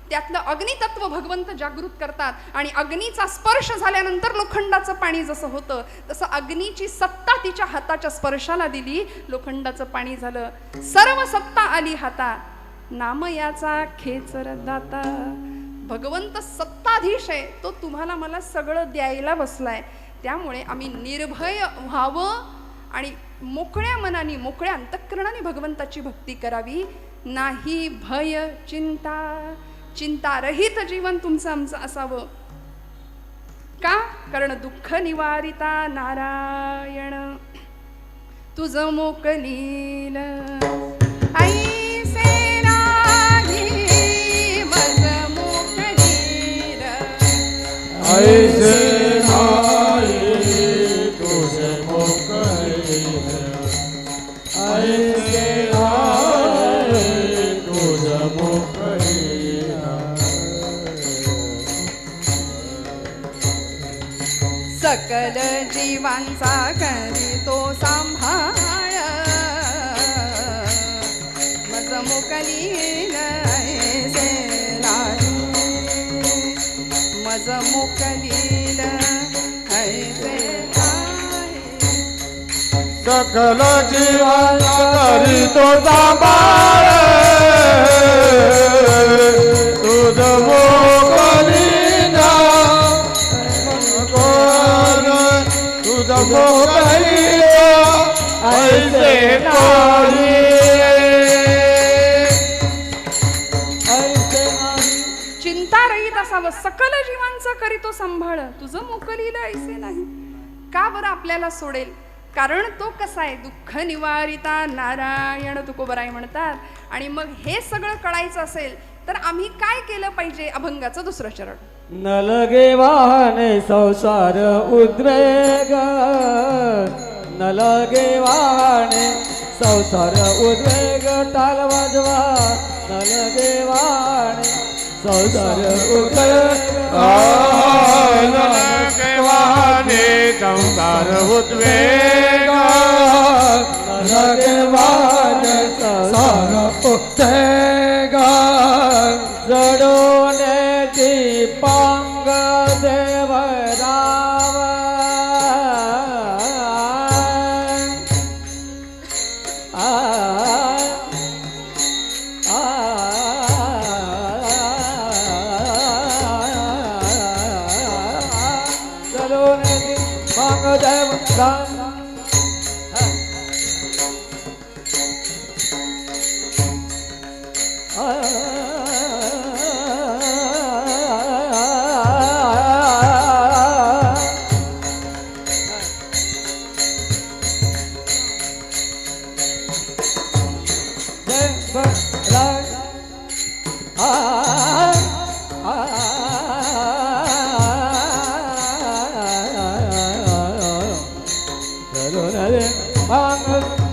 त्यातलं अग्नितत्व भगवंत जागृत करतात. आणि अग्नीचा स्पर्श झाल्यानंतर लोखंडाचं पाणी जसं होतं तसं अग्नीची सत्ता तिच्या हाताच्या स्पर्शाला दिली, लोखंडाचं पाणी झालं. सर्व सत्ता आली हाता, नाम याचा खेचर दाता. भगवंत सत्ताधीश आहे, तो तुम्हाला मला सगळं द्यायला बसलाय. त्यामुळे आम्ही निर्भय व्हावं आणि मोकळ्या मनाने, मोकळ्या अंतःकरणाने भगवंताची भक्ती करावी. नाही भय चिंता, चिंतारहित जीवन तुमचं आमचं असावं. का? कारण दुःख निवारिता नारायण तुझं मोकलील. ऐसे नाही मज मोकलील,
ऐसे नाही तुझे मोकलील, ऐसे नाही तुझे मोकलील.
सकल जीवांचा करीतो सांभाळ, मज मोकलील ऐसे नाही, मज मोकलील ऐसे नाही.
सकल जीवांचा करीतो सांभाळ, तुझं मोकलील, तुझं मोकलील ऐसे नाही, ऐसे नाही.
चिंतारहित असावं, सकल जीवांचा करीतो सांभाळ, तुझं मोकलील ऐसे नाही. का बरं आपल्याला सोडेल? कारण तो कसा आहे, दुःख निवारिता नारायण तुकोबराय म्हणतात. आणि मग हे सगळं कळायचं असेल तर आम्ही काय केलं पाहिजे? अभंगाचं दुसरं चरण.
न लगे वाहने संसार उद्वेग, न लगे वाहने संसार उद्वेग, टाल वाजवा न लगे वाहने संसार उद्वेग.
वाहने संसार उद्वेग,
न लगे वाहने संसार उद्वेग, जडोन दीपांग देवराव. जडोन दीपांग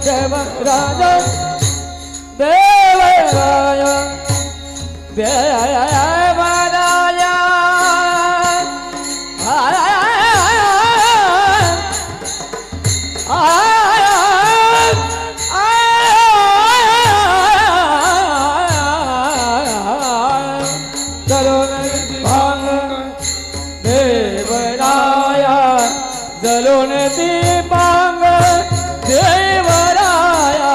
देवराव. देवराज देवराय देवराय जलोन दीपांग देवराया,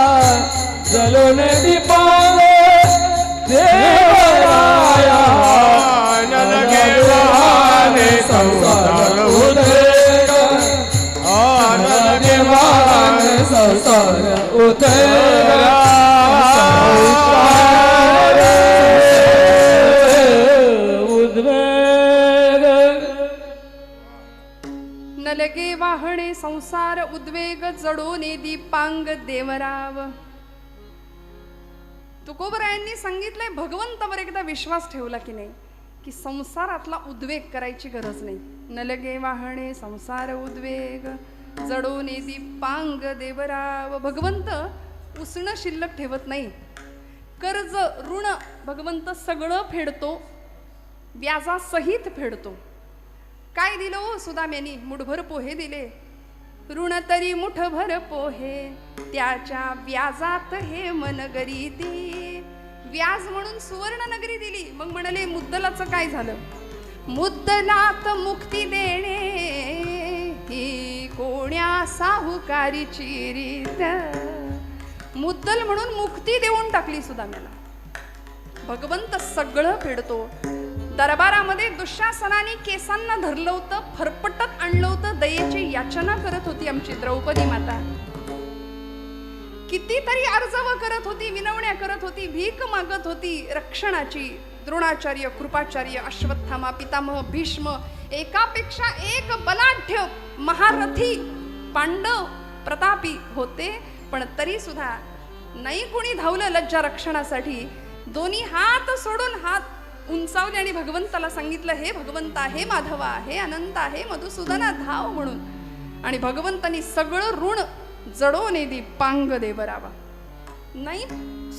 जलोन दीपांग देवराया,
न लगे वाहने संसार उद्वेग, न लगे वाहने
संसार उद्वेग.
न लगे वाहणे संसार उद्वेग, जडोने दीपांग देवराव. तुकोबरायांनी सांगितलंय, भगवंतावर एकदा विश्वास ठेवला की नाही की संसारातला उद्वेग करायची गरज नाही. न लगे वाहणे संसार उद्वेग, जडोने दीपांग देवराव. भगवंत उसणं शिल्लक ठेवत नाही. कर्ज ऋण भगवंत सगळं फेडतो, व्याजासहित फेडतो. काय दिलं हो सुदाम्यानी? मुठभर पोहे दिले. ऋण तरी मुठभर पोहे, त्याच्या व्याजात हे मनगरी दी. व्याज म्हणून सुवर्ण नगरी दिली. मग म्हणाले मुद्दलाचं काय झालं? मुद्दलात मुक्ती देणे ही कोण्या साहुकारीची रीत. मुद्दल म्हणून मुक्ती देऊन टाकली सुदाम्याला. भगवंत सगळं फेडतो. दरबारामध्ये दुःशासनाने केसांना धरलं होतं, फरफटत आणलं होतं. दयेची याचना करत होती आमची द्रौपदी माता. कितीतरी अर्जव करत होती, विनवण्या करत होती, भीक मागत होती रक्षणाची. द्रोणाचार्य, कृपाचार्य, अश्वत्थामा, पितामह, भीष्म, एकापेक्षा एक बलाढ्य महारथी पांडव प्रतापी होते. पण तरी सुद्धा नाही कोणी धावलं लज्जा रक्षणासाठी. दोन्ही हात सोडून हात उंचावले आणि भगवंताला सांगितलं, हे भगवंता, हे माधवा, हे अनंता, हे मधुसूदना, धाव म्हणून. आणि भगवंतानी सगळं ऋण जडोने दीपांग देवरावा. नाही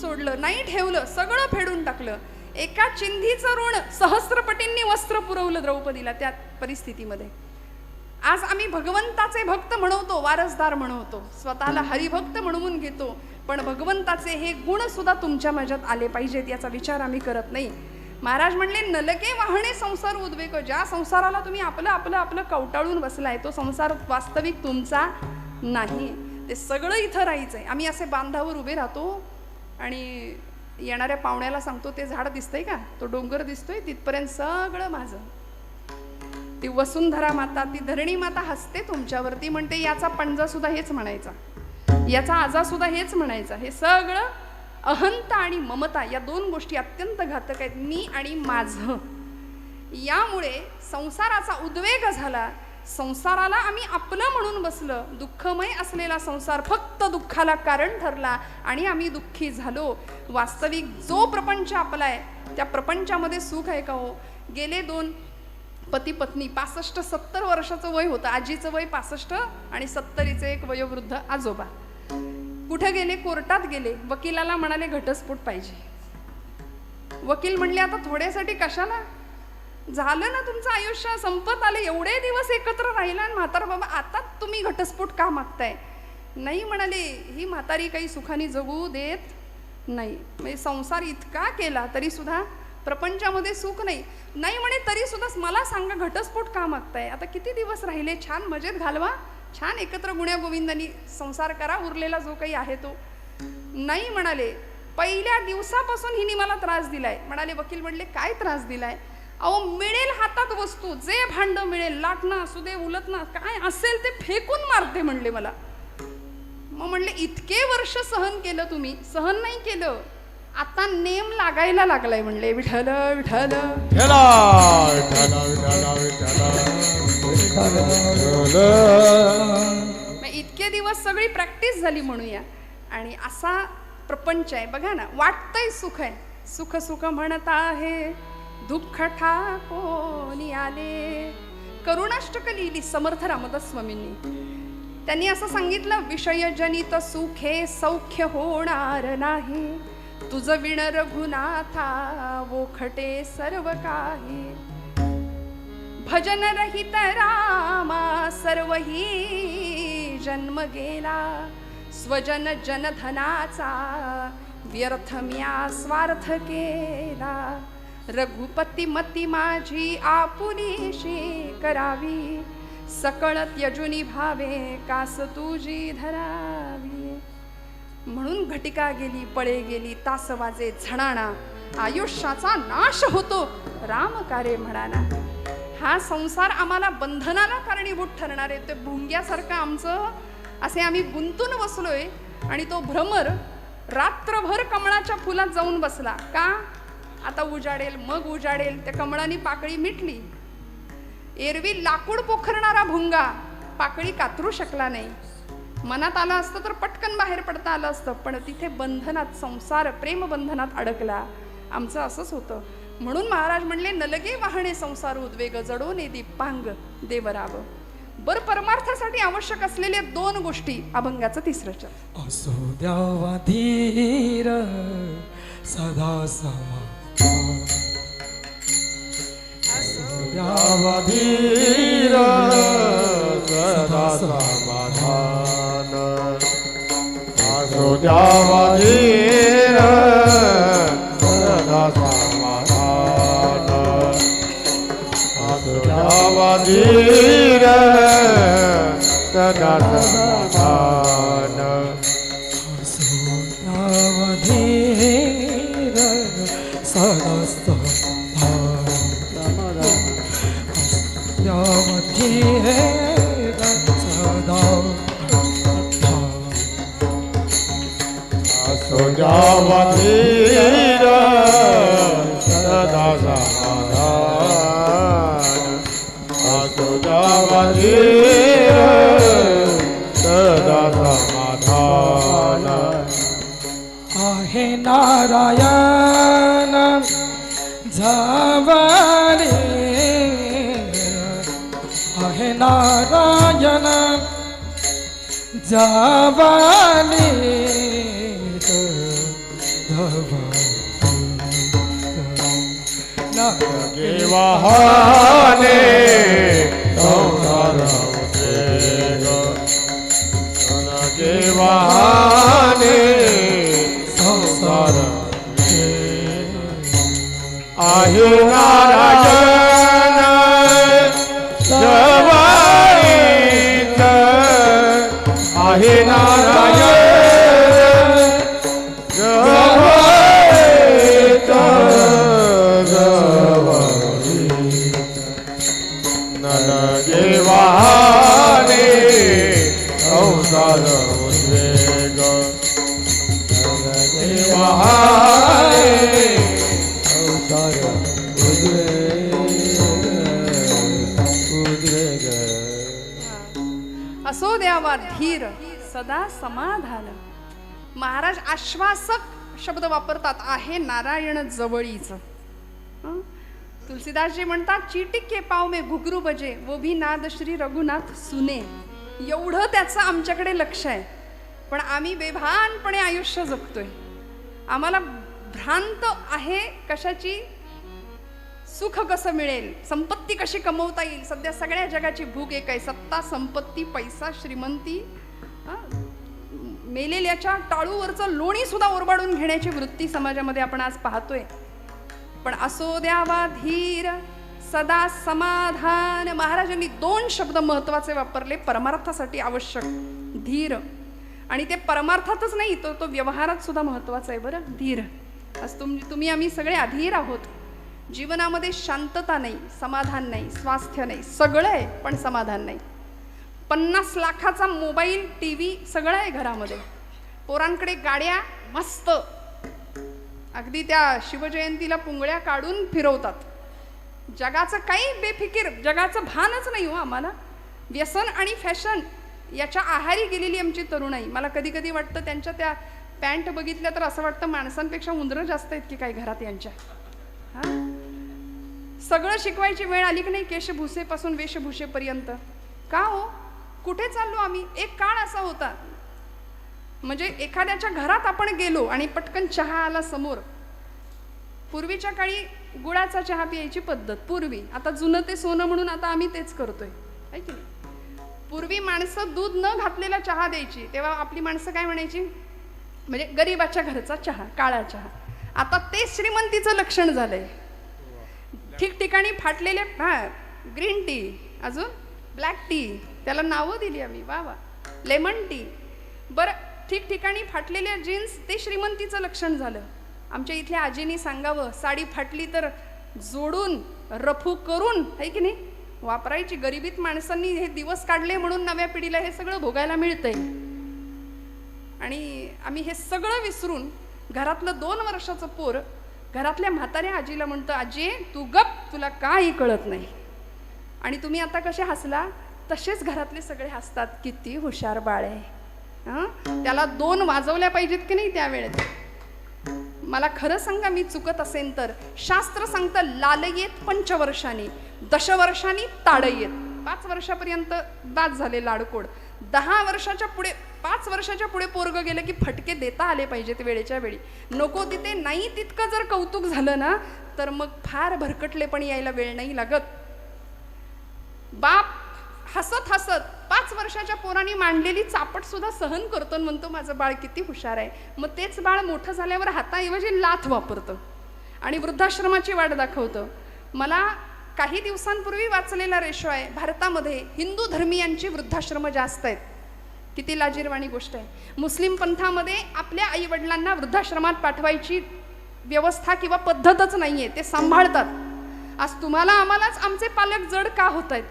सोडलं, नाही ठेवलं, सगळं फेडून टाकलं. एका चिंधीचं ऋण सहस्त्रपटींनी वस्त्र पुरवलं द्रौपदीला त्या परिस्थितीमध्ये. आज आम्ही भगवंताचे भक्त म्हणवतो, वारसदार म्हणवतो, स्वतःला हरिभक्त म्हणवून घेतो. पण भगवंताचे हे गुण सुद्धा तुमच्या माझ्यात आले पाहिजेत याचा विचार आम्ही करत नाही. महाराज म्हणले, नलके वाहणे संसार उद्वेग. ज्या संसाराला तुम्ही आपलं आपलं आपलं कवटाळून बसलाय तो संसार वास्तविक तुमचा नाही. ते सगळं इथं राहायचंय. आम्ही असे बांधावर उभे राहतो आणि येणाऱ्या पाहुण्याला सांगतो, ते झाड दिसतंय का, तो डोंगर दिसतोय, तिथपर्यंत सगळं माझं. ती वसुंधरा माता, ती धरणी माता हसते तुमच्यावरती, म्हणते याचा पंजा सुद्धा हेच म्हणायचा, याचा आजा सुद्धा हेच म्हणायचा. हे सगळं अहंता आणि ममता या दोन गोष्टी अत्यंत घातक आहेत. मी आणि माझं. यामुळे संसाराचा उद्वेग झाला. संसाराला आम्ही आपलं म्हणून बसलं. दुःखमय असलेला संसार फक्त दुःखाला कारण ठरला आणि आम्ही दुःखी झालो. वास्तविक जो प्रपंच आपला आहे त्या प्रपंचामध्ये सुख आहे का हो? गेले 2 पती पत्नी, 65-70 वर्षाचं वय होतं, आजीचं वय 65 आणि 70चे एक वयोवृद्ध आजोबा. कुठे गेले? कोर्टात गेले. वकिलाला म्हणाले घटस्फोट पाहिजे. वकील म्हणले आता थोड्यासाठी कशाला, झालं ना तुमचं आयुष्य, संपत आले, एवढे दिवस एकत्र राहिला आणि म्हातारा बाबा आता तुम्ही घटस्फोट का मागताय? नाही म्हणाले, ही म्हातारी काही सुखाने जगू देत नाही. म्हणजे संसार इतका केला तरी सुद्धा प्रपंचामध्ये सुख नाही. नाही म्हणे तरी सुद्धा मला सांगा घटस्फोट का मागताय? आता किती दिवस राहिले, छान मजेत घालवा, छान एकत्र गुण्या गोविंदांनी संसार करा, उरलेला जो काही आहे तो. नाही म्हणाले, पहिल्या दिवसापासून हिने मला त्रास दिलाय. म्हणाले वकील म्हणले काय त्रास दिलाय? अहो मिळेल हातात वस्तू, जे भांड मिळेल, लाटणं असू दे, उलटणं काय असेल ते फेकून मारते म्हणले मला. मग म्हणले इतके वर्ष सहन केलं तुम्ही, सहन नाही केलं, आता नेम लागायला लागलाय म्हणले. विठ्ठल विठ्ठल इतके दिवस सगळी प्रॅक्टिस झाली म्हणूया. आणि असा प्रपंच आहे बघा ना. वाटतंय सुख आहे, सुख सुख म्हणत आहे, दुःख ठाकोनी आले. करुणाष्टक लिहिली समर्थ रामदास स्वामींनी. त्यांनी असं सांगितलं, विषयजनित सुखे सौख्य होणार नाही, तुझ विण रघुनाथा वोखटे सर्व काही. भजन रहित रामा सर्व ही जन्म गेला, स्वजन जनधनाचा व्यर्थ म्या स्वार्थ केला. रघुपती मती माझी आपुलीशी करावी, सकळ त्यजुनी भावे कास तुझी धरावी. म्हणून घटिका गेली, पळे गेली, तास वाजे झणाणा, आयुष्याचा नाश होतो राम कारे म्हणाना. हा संसार आम्हाला बंधनाला कारणीभूत ठरणार आहे. ते भुंग्यासारखं आमचं असे आम्ही गुंतून बसलोय आणि तो भ्रमर रात्रभर कमळाच्या फुलात जाऊन बसला. का? आता उजाडेल, मग उजाडेल. त्या कमळानी पाकळी मिटली. एरवी लाकूड पोखरणारा भुंगा पाकळी कातरू शकला नाही. मनात आलं असतं तर पटकन बाहेर पडता आलं असतं, पण तिथे बंधनात, संसार प्रेम बंधनात अडकला. आमचं असंच होतं. म्हणून महाराज म्हणले, नलगे वाहणे संसार उद्वेग, जडोने दीपांग देवराव. बर परमार्थासाठी आवश्यक असलेल्या 2 गोष्टी. अभंगाचं 3रं चरण.
असो द्यावा धीर सदा समाधान, असो द्यावा
धीर सदा समाधान, असो द्यावा धीर सदा समाधान, असो द्यावा धीर सदा समाधान.
असो द्यावा धीर सदा समाधान, द्यावा धीर सदा
असो द्यावा धीर सदा समाधान, असो द्यावा धीर सदा समाधान.
आहे नारायण झावाले, आहे नारायण जावाले,
नगे वाहने संसार उद्वेग, नगे वाहने संसार उद्वेग. आहे नारायण जवानीत, आहे नारायण जवानीत, नलगे वाहने संसार उद्वेग, नलगे वाहने संसार उद्वेग.
असो द्यावा धीर सदा समाधान. महाराज आश्वासक शब्द वापरतात. आहे नारायण जवळीच. हं? तुलसीदासजी म्हणतात, चीटिक के पाव में घुघरू बजे वो भी नाद श्री रघुनाथ सुने. एवढं त्याचं आमच्याकडे लक्ष आहे, पण आम्ही बेभानपणे आयुष्य जगतोय. आम्हाला भ्रांत आहे कशाची, सुख कसं मिळेल, संपत्ती कशी कमवता येईल. सध्या सगळ्या जगाची भूक एक आहे, सत्ता, संपत्ती, पैसा, श्रीमंती. मेलेल्याच्या टाळूवरचं लोणी सुद्धा ओरबाडून घेण्याची वृत्ती समाजामध्ये आपण आज पाहतोय. पण असो द्यावा धीर सदा समाधान. महाराजांनी 2 शब्द महत्वाचे वापरले परमार्थासाठी आवश्यक, धीर. आणि ते परमार्थातच नाही, तो व्यवहारात सुद्धा महत्वाचा आहे बरं, धीर. आज तुम्ही आम्ही सगळे अधीर आहोत. जीवनामध्ये शांतता नाही, समाधान नाही, स्वास्थ्य नाही, सगळं आहे पण समाधान नाही. 50 लाखाचा मोबाईल, टीव्ही सगळं आहे घरामध्ये. पोरांकडे गाड्या मस्त, अगदी त्या शिवजयंतीला पुंगळ्या काढून फिरवतात. जगाचं काही बेफिकीर, जगाचं भानच नाही हो आम्हाला. व्यसन आणि फॅशन याच्या आहारी गेलेली आमची तरुणाई. मला कधी कधी वाटतं त्यांच्या त्या पॅन्ट बघितल्या तर असं वाटतं माणसांपेक्षा उंदरं जास्त आहेत की काय घरात यांच्या. सगळं शिकवायची वेळ आली की नाही, केशभूषेपासून वेशभूषेपर्यंत. का हो, कुठे चाललो आम्ही? एक काळ असा होता, म्हणजे एखाद्याच्या घरात आपण गेलो आणि पटकन चहा आला समोर. पूर्वीच्या काळी गुळाचा चहा प्यायची पद्धत पूर्वी. आता जुनं ते सोनं म्हणून आता आम्ही तेच करतोय, आहे की नाही. पूर्वी माणसं दूध न घातलेला चहा द्यायची, तेव्हा आपली माणसं काय म्हणायची, म्हणजे गरीबाच्या घरचा चहा, काळा चहा. आता ते श्रीमंतीचं लक्षण झालंय. ठिकठिकाणी फाटलेले ग्रीन टी, अजून ब्लॅक टी, त्याला नावं दिली आम्ही, वा वा, लेमन टी. बरं, ठिकठिकाणी फाटलेल्या जीन्स, ते श्रीमंतीचं लक्षण झालं. आमच्या इथल्या आजीनी सांगावं, साडी फाटली तर जोडून रफू करून, आहे की नाही, वापरायची. गरिबीत माणसांनी हे दिवस काढले म्हणून नव्या पिढीला हे सगळं भोगायला मिळतंय. आणि आम्ही हे सगळं विसरून घरातलं 2 वर्षाचं पोर घरातल्या म्हाताऱ्या आजीला म्हणतं, आजी तू गप, तुला काही कळत नाही. आणि तुम्ही आता कसे हसला तसेच घरातले सगळे हसतात, किती हुशार बाळ आहे. त्याला 2 वाजवल्या पाहिजेत की नाही त्यावेळेत. मला खरं सांगा, मी चुकत असेन तर. शास्त्र सांगतं, लालयेत 5 वर्षांनी, 10 वर्षांनी ताडयेत. 5 वर्षापर्यंत बाद झाले लाडकोड. 10 वर्षाच्या पुढे, 5 वर्षाच्या पुढे पोरग गेलं की फटके देता आले पाहिजेत वेळेच्या वेळी. नको तिथे नाही तितकं जर कौतुक झालं ना, तर मग फार भरकटले पण यायला वेळ नाही लागत. बाप हसत हसत 5 वर्षाच्या पोरांनी मांडलेली चापट सुद्धा सहन करतो, म्हणतो माझं बाळ किती हुशार आहे. मग तेच बाळ मोठं झाल्यावर हाताऐवजी लाथ वापरतं आणि वृद्धाश्रमाची वाट दाखवतं. मला काही दिवसांपूर्वी वाचलेला रेशो आहे, भारतामध्ये हिंदू धर्मीयांची वृद्धाश्रम जास्त आहेत. किती लाजिरवाणी गोष्ट आहे. मुस्लिम पंथामध्ये आपल्या आईवडिलांना वृद्धाश्रमात पाठवायची व्यवस्था किंवा पद्धतच नाहीये, ते सांभाळतात. आज तुम्हाला आम्हालाच आमचे पालक जड का होत आहेत?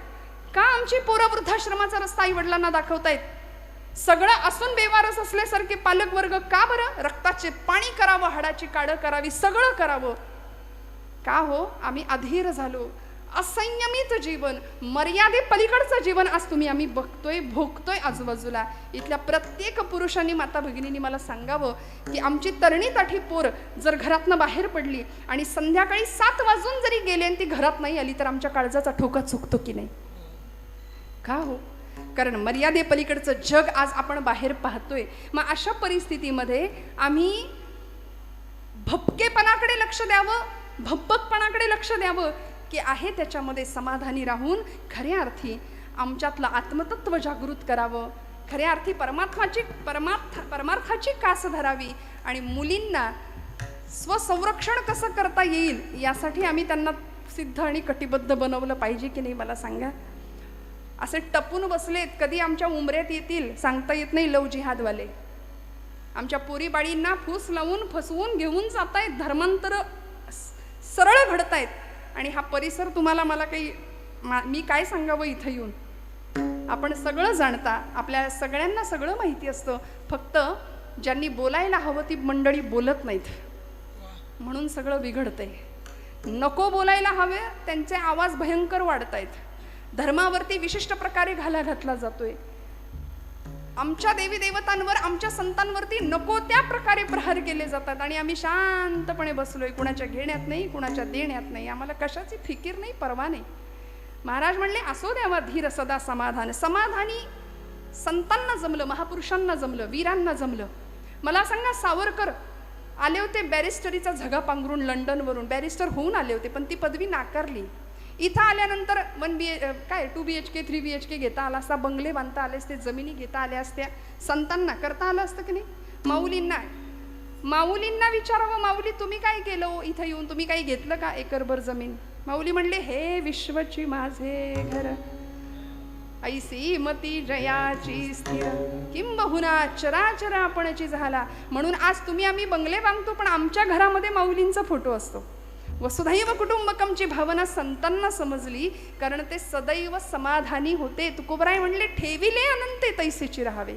का आमची पोरं वृद्धाश्रमाचा रस्ता आईवडिलांना दाखवतायत? सगळं असून बेवारस असल्यासारखे पालक वर्ग का बरं? रक्ताचे पाणी करावं, हाडाची काढं करावी, सगळं करावं. का हो? आम्ही अधीर झालो. असंयमित जीवन, मर्यादे पलीकडचं जीवन आज आम्ही बघतोय, भोगतोय आजूबाजूला. इथल्या प्रत्येक पुरुषांनी, माता भगिनींनी मला सांगावं की आमची तरणी ताठी पोर जर घरातनं बाहेर पडली आणि संध्याकाळी 7 वाजून जरी गेले आणि ती घरात नाही आली तर आमच्या काळजाचा ठोका चुकतो की नाही? का हो? कारण मर्यादे पलीकडचं जग आज आपण बाहेर पाहतोय. मग अशा परिस्थितीमध्ये आम्ही भपकेपणाकडे लक्ष द्यावं, भप्पकपणाकडे लक्ष द्यावं की आहे त्याच्यामध्ये समाधानी राहून खऱ्या अर्थी आमच्यातलं आत्मतत्व जागृत करावं, खऱ्या अर्थी परमार्थाची कास धरावी आणि मुलींना स्वसंरक्षण कसं करता येईल यासाठी आम्ही त्यांना सिद्ध आणि कटिबद्ध बनवलं पाहिजे की नाही? मला सांगा. असे टपून बसलेत, कधी आमच्या उमऱ्यात येतील सांगता येत नाही. लव जिहादवाले आमच्या पोरीबाळींना फूस लावून फसवून घेऊन जातायत, धर्मांतर सरळ घडतायत. आणि हा परिसर तुम्हाला, मला काही, मी काय सांगावं इथं येऊन? आपण सगळं जाणता, आपल्या सगळ्यांना सगळं माहिती असतं, फक्त ज्यांनी बोलायला हवं ती मंडळी बोलत नाहीत म्हणून सगळं बिघडतंय. नको बोलायला हवे त्यांचे आवाज भयंकर वाढतायत. धर्मावरती विशिष्ट प्रकारे घाला घातला जातोय. आमच्या देवी देवतांवर, आमच्या संतांवरती नको त्या प्रकारे प्रहार केले जातात आणि आम्ही शांतपणे बसलोय, कुणाच्या घेण्यात नाही, कुणाच्या देण्यात नाही, आम्हाला कशाची फिकीर नाही, परवा नाही. महाराज म्हणले असो द्यावा धीर सदा समाधान. समाधानी संतांना जमलं, महापुरुषांना जमलं, वीरांना जमलं. मला सांगा, सावरकर आले होते बॅरिस्टरीचा झगा पांघरून लंडनवरून, बॅरिस्टर होऊन आले होते, पण ती पदवी नाकारली. इथं आल्यानंतर 2 BHK 3 BHK घेता आला असता, बंगले बांधता आले असते, जमिनी घेता आल्या असत्या. संतांना करता आलं असतं की नाही? माऊलींना विचारावं, माऊली तुम्ही काय केलं इथं येऊन, तुम्ही काही घेतलं का एकरभर जमीन? माऊली म्हणले, हे विश्वची माझे घर, ऐसी मती जयाची स्थिर, किंबहुना चराचर आपणची झाला. म्हणून आज तुम्ही आम्ही बंगले बांधतो, पण आमच्या घरामध्ये माऊलींचा फोटो असतो. वसुधैव कुटुंबकमची भावना संतांना समजली, कारण ते सदैव समाधानी होते. तुकोबराय म्हणले, ठेविले अनंते तैसेची राहावे.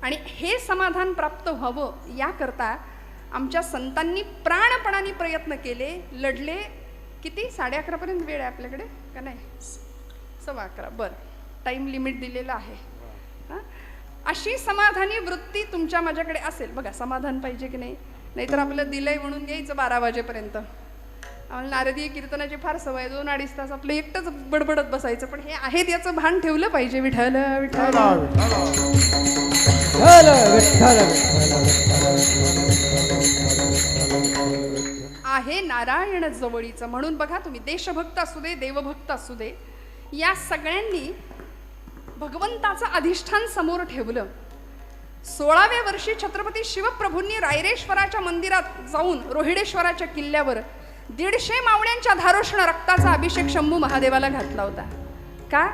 आणि हे समाधान प्राप्त व्हावं याकरता आमच्या संतांनी प्राणपणाने प्रयत्न केले, लढले. किती? 11:30 पर्यंत वेळ आहे आपल्याकडे का नाही? 11:15. बरं, टाइम लिमिट दिलेलं आहे. अशी समाधानी वृत्ती तुमच्या माझ्याकडे असेल. बघा, समाधान पाहिजे की नाही? नाहीतर आपलं दिलंय म्हणून घ्यायचं 12 वाजेपर्यंत. आम्हाला नारदीय कीर्तनाची फार सवय, 2-2.5 तास आपलं एकटंच बडबडत बसायचं. पण हे आहे याचं भान ठेवलं पाहिजे. विठ्ठल विठ्ठल आहे नारायण जवळीचं. म्हणून बघा तुम्ही, देशभक्त असू दे, देवभक्त असू दे, या सगळ्यांनी भगवंताचं अधिष्ठान समोर ठेवलं. 16व्या वर्षी छत्रपती शिवप्रभूंनी रायरेश्वराच्या मंदिरात जाऊन रोहिडेश्वराच्या किल्ल्यावर 150 मावळ्यांच्या धारोष्ण रक्ताचा अभिषेक शंभू महादेवाला घातला होता. का?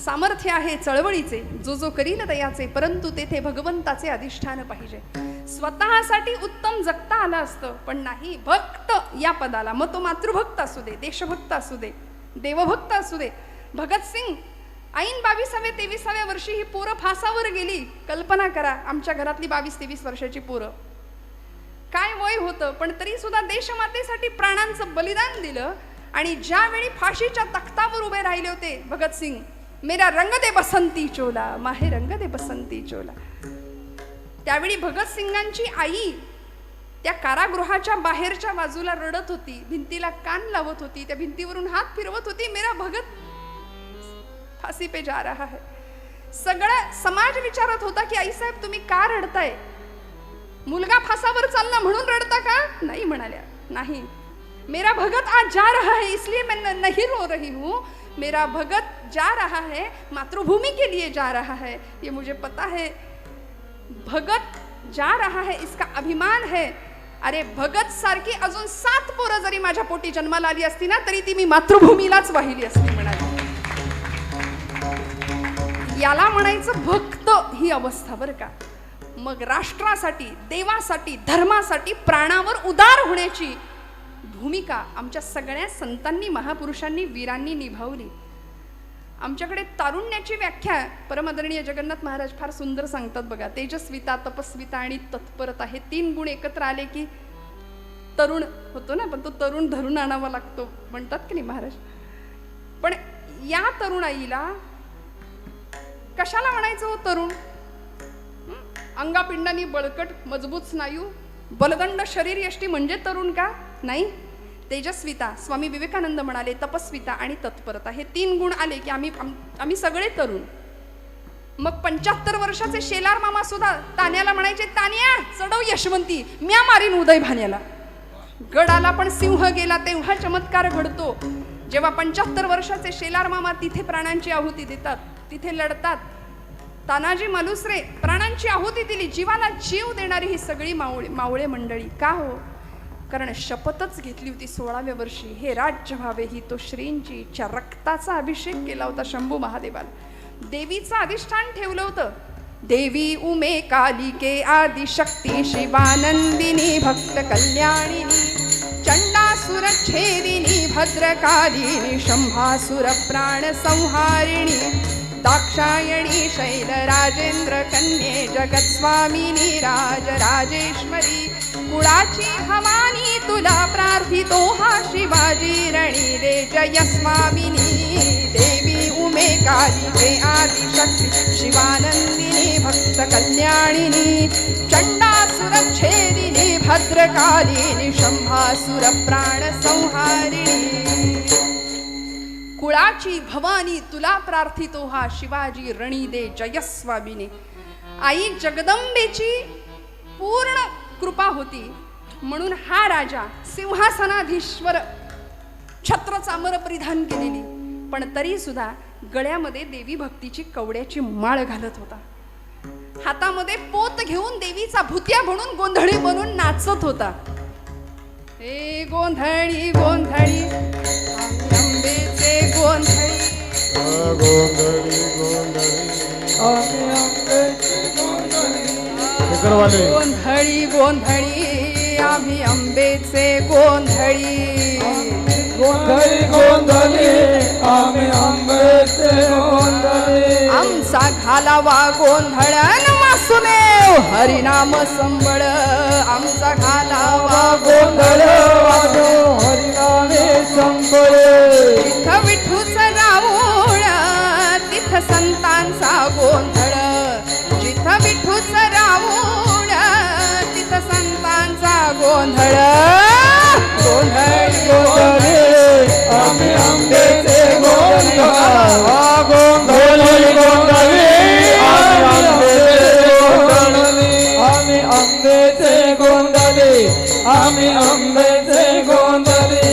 सामर्थ्य आहे चळवळीचे, जो करील दयाचे, परंतु तेथे भगवंताचे अधिष्ठान पाहिजे. स्वतःसाठी उत्तम जगता आलं असतं, पण नाही. भक्त या पदाला, मग तो मातृभक्त असू दे, देशभक्त असू दे, देवभक्त असू दे. भगतसिंग ऐन 22व्या-23व्या वर्षी ही पोरं फासावर गेली. कल्पना करा, आमच्या घरातली 22-23 वर्षाची पोरं, काय वय होतं, पण तरी सुद्धा देशमातेसाठी प्राणांचं बलिदान दिलं. आणि ज्यावेळी फाशीच्या तख्तावर उभे राहिले होते भगतसिंग, मेरा रंग दे बसंती चोला, माहे रंग दे बसंती चोला, त्यावेळी भगतसिंगांची आई त्या कारागृहाच्या बाहेरच्या बाजूला रडत होती, भिंतीला कान लावत होती, त्या भिंतीवरून हात फिरवत होती, मेरा भगत फाशी पे जा रहा है. सगळा समाज विचारत होता की आई साहेब तुम्ही का रडताय? मुलगा फासावर चालला म्हणून रडता का? नाही म्हणाल्या. नाही, मेरा भगत आज जा रहा है इसलिए मैं नहीं रो रही हूँ. मेरा भगत जा रहा है, मातृभूमि के लिए जा रहा है, ये मुझे पता है. भगत जा रहा है इसका अभिमान है. अरे भगत सारखी अजून 7 पोरं जरी माझ्या पोटी जन्माला आली असती ना, तरी ती मी मातृभूमीलाच वाहिली असती म्हणाली. याला म्हणायचं भक्त ही अवस्था, बरं का. मग राष्ट्रासाठी, देवासाठी, धर्मासाठी प्राणावर उदार होण्याची भूमिका आमच्या सगळ्या संतांनी, महापुरुषांनी, वीरांनी निभावली. आमच्याकडे तारुण्याची व्याख्या परमादरणीय जगन्नाथ महाराज फार सुंदर सांगतात बघा. तेजस्विता, तपस्विता आणि तत्परता हे 3 गुण एकत्र आले की तरुण होतो ना. पण तो तरुण धरून आणावा लागतो म्हणतात की नाही महाराज. पण या तरुणाईला कशाला म्हणायचं हो तरुण? अंगापिंडानी बळकट, मजबूत स्नायू, बलदंड शरीर यष्टी म्हणजे तरुण का? नाही. तेजस्विता, स्वामी विवेकानंद म्हणाले, तपस्विता आणि तत्परता हे 3 गुण आले की आम्ही सगळे तरुण. मग 75 वर्षाचे शेलार मामा सुद्धा तान्याला म्हणायचे, तान्या चढव यशवंती, म्या मारीन उदय भान्याला. गडाला पण सिंह गेला तेव्हा चमत्कार घडतो, जेव्हा 75 वर्षाचे शेलार मामा तिथे प्राणांची आहुती देतात, तिथे लढतात. तानाजी मालुसरे प्राणांची आहुती दिली, जीवाला जीव देणारी ही सगळी मावळे मंडळी. का हो? कारण शपथच घेतली होती 16व्या वर्षी, हे राज्य व्हावे ही तो श्रींची इच्छा. रक्ताचा अभिषेक केला होता शंभू महादेवाला. देवीचं अधिष्ठान ठेवलं होतं. देवी उमे कालिके आदिशक्ती शिवानंदिनी भक्त कल्याणिनी चंडासुर छेदिनी भद्रकालिनी शंभासुर प्राण संहारिणी दाक्षायणी शैल राजेंद्र कन्ये जगत्स्वामिनी राजराजेश्वरी कुळाची भवानी तुला प्रार्थितो हा शिवाजी रणी रे जय स्वामिनी. देवी उमे कालिके आदिशक्ती शिवानंदिनी भक्त कल्याणिनी चंडासुरच्छेदिनी भद्रकालिनी शंभासुर प्राण संहारिणी कुळाची भवानी तुला प्रार्थितो हा शिवाजी रणी दे जयस्वामिनी. आई जगदंबेची पूर्ण कृपा होती म्हणून हा राजा सिंहासनाधीश्वर छत्र चामर परिधान केलेली पण तरी सुद्धा गळ्यामध्ये देवी भक्तीची कवड्याची माळ घालत होता. हातामध्ये पोत घेऊन देवीचा भुतिया म्हणून गोंधळी बनून नाचत होता. हे गोंधळी गोंधळी अंबेचे गोंधळी
गोंधळी गोंधळी
गोंधळी गोंधळी आम्ही अंबेचे गोंधळी
गोंधळी गोंधळी आम्ही आंबेचे गोंधळी.
आमचा घालावा गोंधळन वासुदेव हरिनाम संबळ आमचा घालावा
गोंधळ वाजो हरिनामे संबळ.
जिथं विठूचं राऊळ तिथं संतांचा गोंधळ जिथं विठूचं राऊळ तिथं संतांचा गोंधळ. गोंधळी
गोंधळी आम्ही आंबेचे गोंधळ.
गोंधळी गोंधळी
आम्ही आंबेचे गोंधळी आम्ही आंबेचे गोंधळी.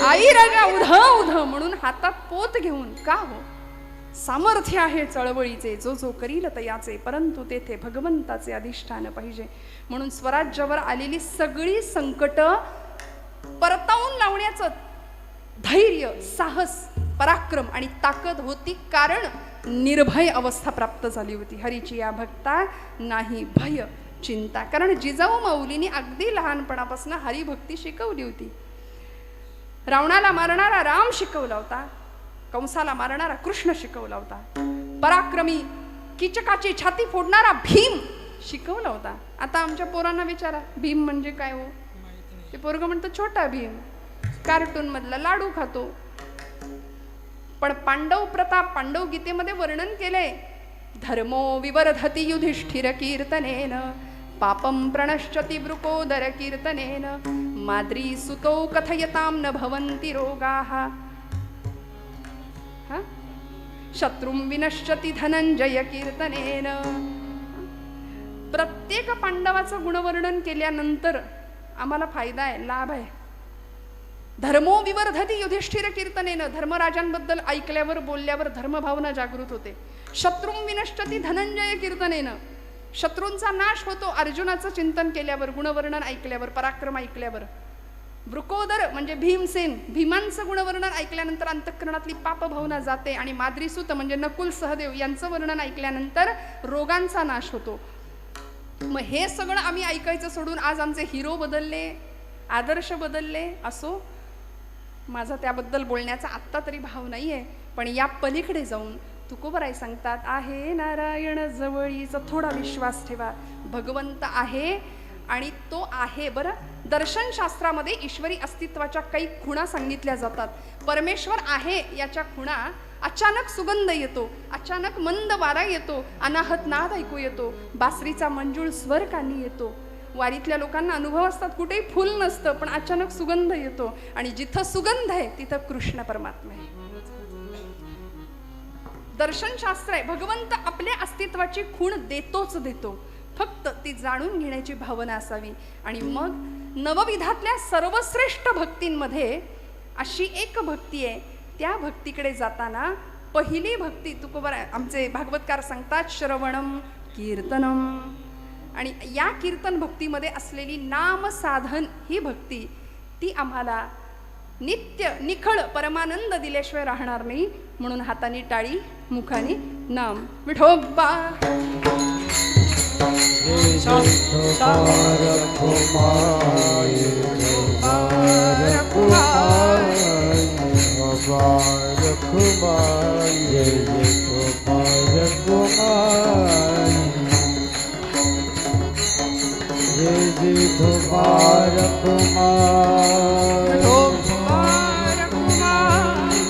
आई राजा उध उध म्हणून हातात पोत घेऊन का हो सामर्थ्य आहे चळवळीचे जो जो करील तयाचे परंतु तेथे भगवंताचे अधिष्ठान पाहिजे म्हणून स्वराज्यावर आलेली सगळी संकट परतावून लावण्याचं धैर्य साहस पराक्रम आणि ताकद होती कारण निर्भय अवस्था प्राप्त झाली होती. हरीची या भक्ता नाही भय चिंता कारण जिजाऊ माऊलींनी अगदी लहानपणापासून हरिभक्ती शिकवली होती. रावणाला मारणारा राम शिकवला होता कंसाला मारणारा कृष्ण शिकवला होता पराक्रमी कीचकाची छाती फोडणारा भीम शिकवला होता. आता आमच्या पोरांना विचारा भीम म्हणजे काय हो ते पोरग म्हणतो छोटा भीम कार्टून मधला लाडू खातो. पण पांडव प्रताप पांडव गीतेमध्ये वर्णन केले धर्मो विवर्धति युधिष्ठिर कीर्तनेन पापं प्रणश्यति वृकोदर कीर्तनेन माद्री सुतौ कथयतां न भवन्ति रोगाः शत्रुं विनश्यति धनंजय कीर्तनेन. प्रत्येक पांडवाचं गुणवर्णन केल्यानंतर आम्हाला फायदा आहे लाभ आहे. धर्मो विवर्धति युधिष्ठिर कीर्तनेन धर्मराजांबद्दल ऐकल्यावर बोलल्यावर धर्मभावना जागृत होते. शत्रुं विनश्यति धनंजय कीर्तनेन शत्रूंचा नाश होतो अर्जुनाचं चिंतन केल्यावर गुणवर्णन ऐकल्यावर पराक्रम ऐकल्यावर. वृकोदर म्हणजे भीमसेन भीमांचं गुणवर्णन ऐकल्यानंतर अंतःकरणातली पापभावना जाते आणि माद्रीसूत म्हणजे नकुल सहदेव यांचं वर्णन ऐकल्यानंतर रोगांचा नाश होतो. मग हे सगळं आम्ही ऐकायचं सोडून आज आमचे हिरो बदलले आदर्श बदलले असो माझा त्याबद्दल बोलण्याचा आत्ता तरी भाव नाही आहे पण या पलीकडे जाऊन तुकोबराय सांगतात आहे नारायण जवळीचा थोडा विश्वास ठेवा भगवंत आहे आणि तो आहे. बरं दर्शनशास्त्रामध्ये ईश्वरी अस्तित्वाच्या काही खुणा सांगितल्या जातात. परमेश्वर आहे याच्या खुणा अचानक सुगंध येतो अचानक मंद वारा येतो अनाहत नाद ऐकू येतो बासरीचा मंजूळ स्वर कानी येतो. वारीतल्या लोकांना अनुभव असतात कुठेही फुल नसतं पण अचानक सुगंध येतो आणि जिथं सुगंध आहे तिथं कृष्ण परमात्मा आहे. दर्शनशास्त्र आहे भगवंत आपल्या अस्तित्वाची खूण देतोच देतो फक्त ती जाणून घेण्याची भावना असावी. आणि मग नवविधातल्या सर्वश्रेष्ठ भक्तींमध्ये अशी एक भक्ती आहे त्या भक्तीकडे जाताना पहिली भक्ती तुकोबराय आमचे भागवतकार सांगतात श्रवणम कीर्तनम आणि या कीर्तन भक्तीमध्ये असलेली नाम साधन ही भक्ती ती आम्हाला नित्य निखळ परमानंद दिल्याशिवाय राहणार नाही म्हणून हाताने टाळी मुखाने नाम विठोबा.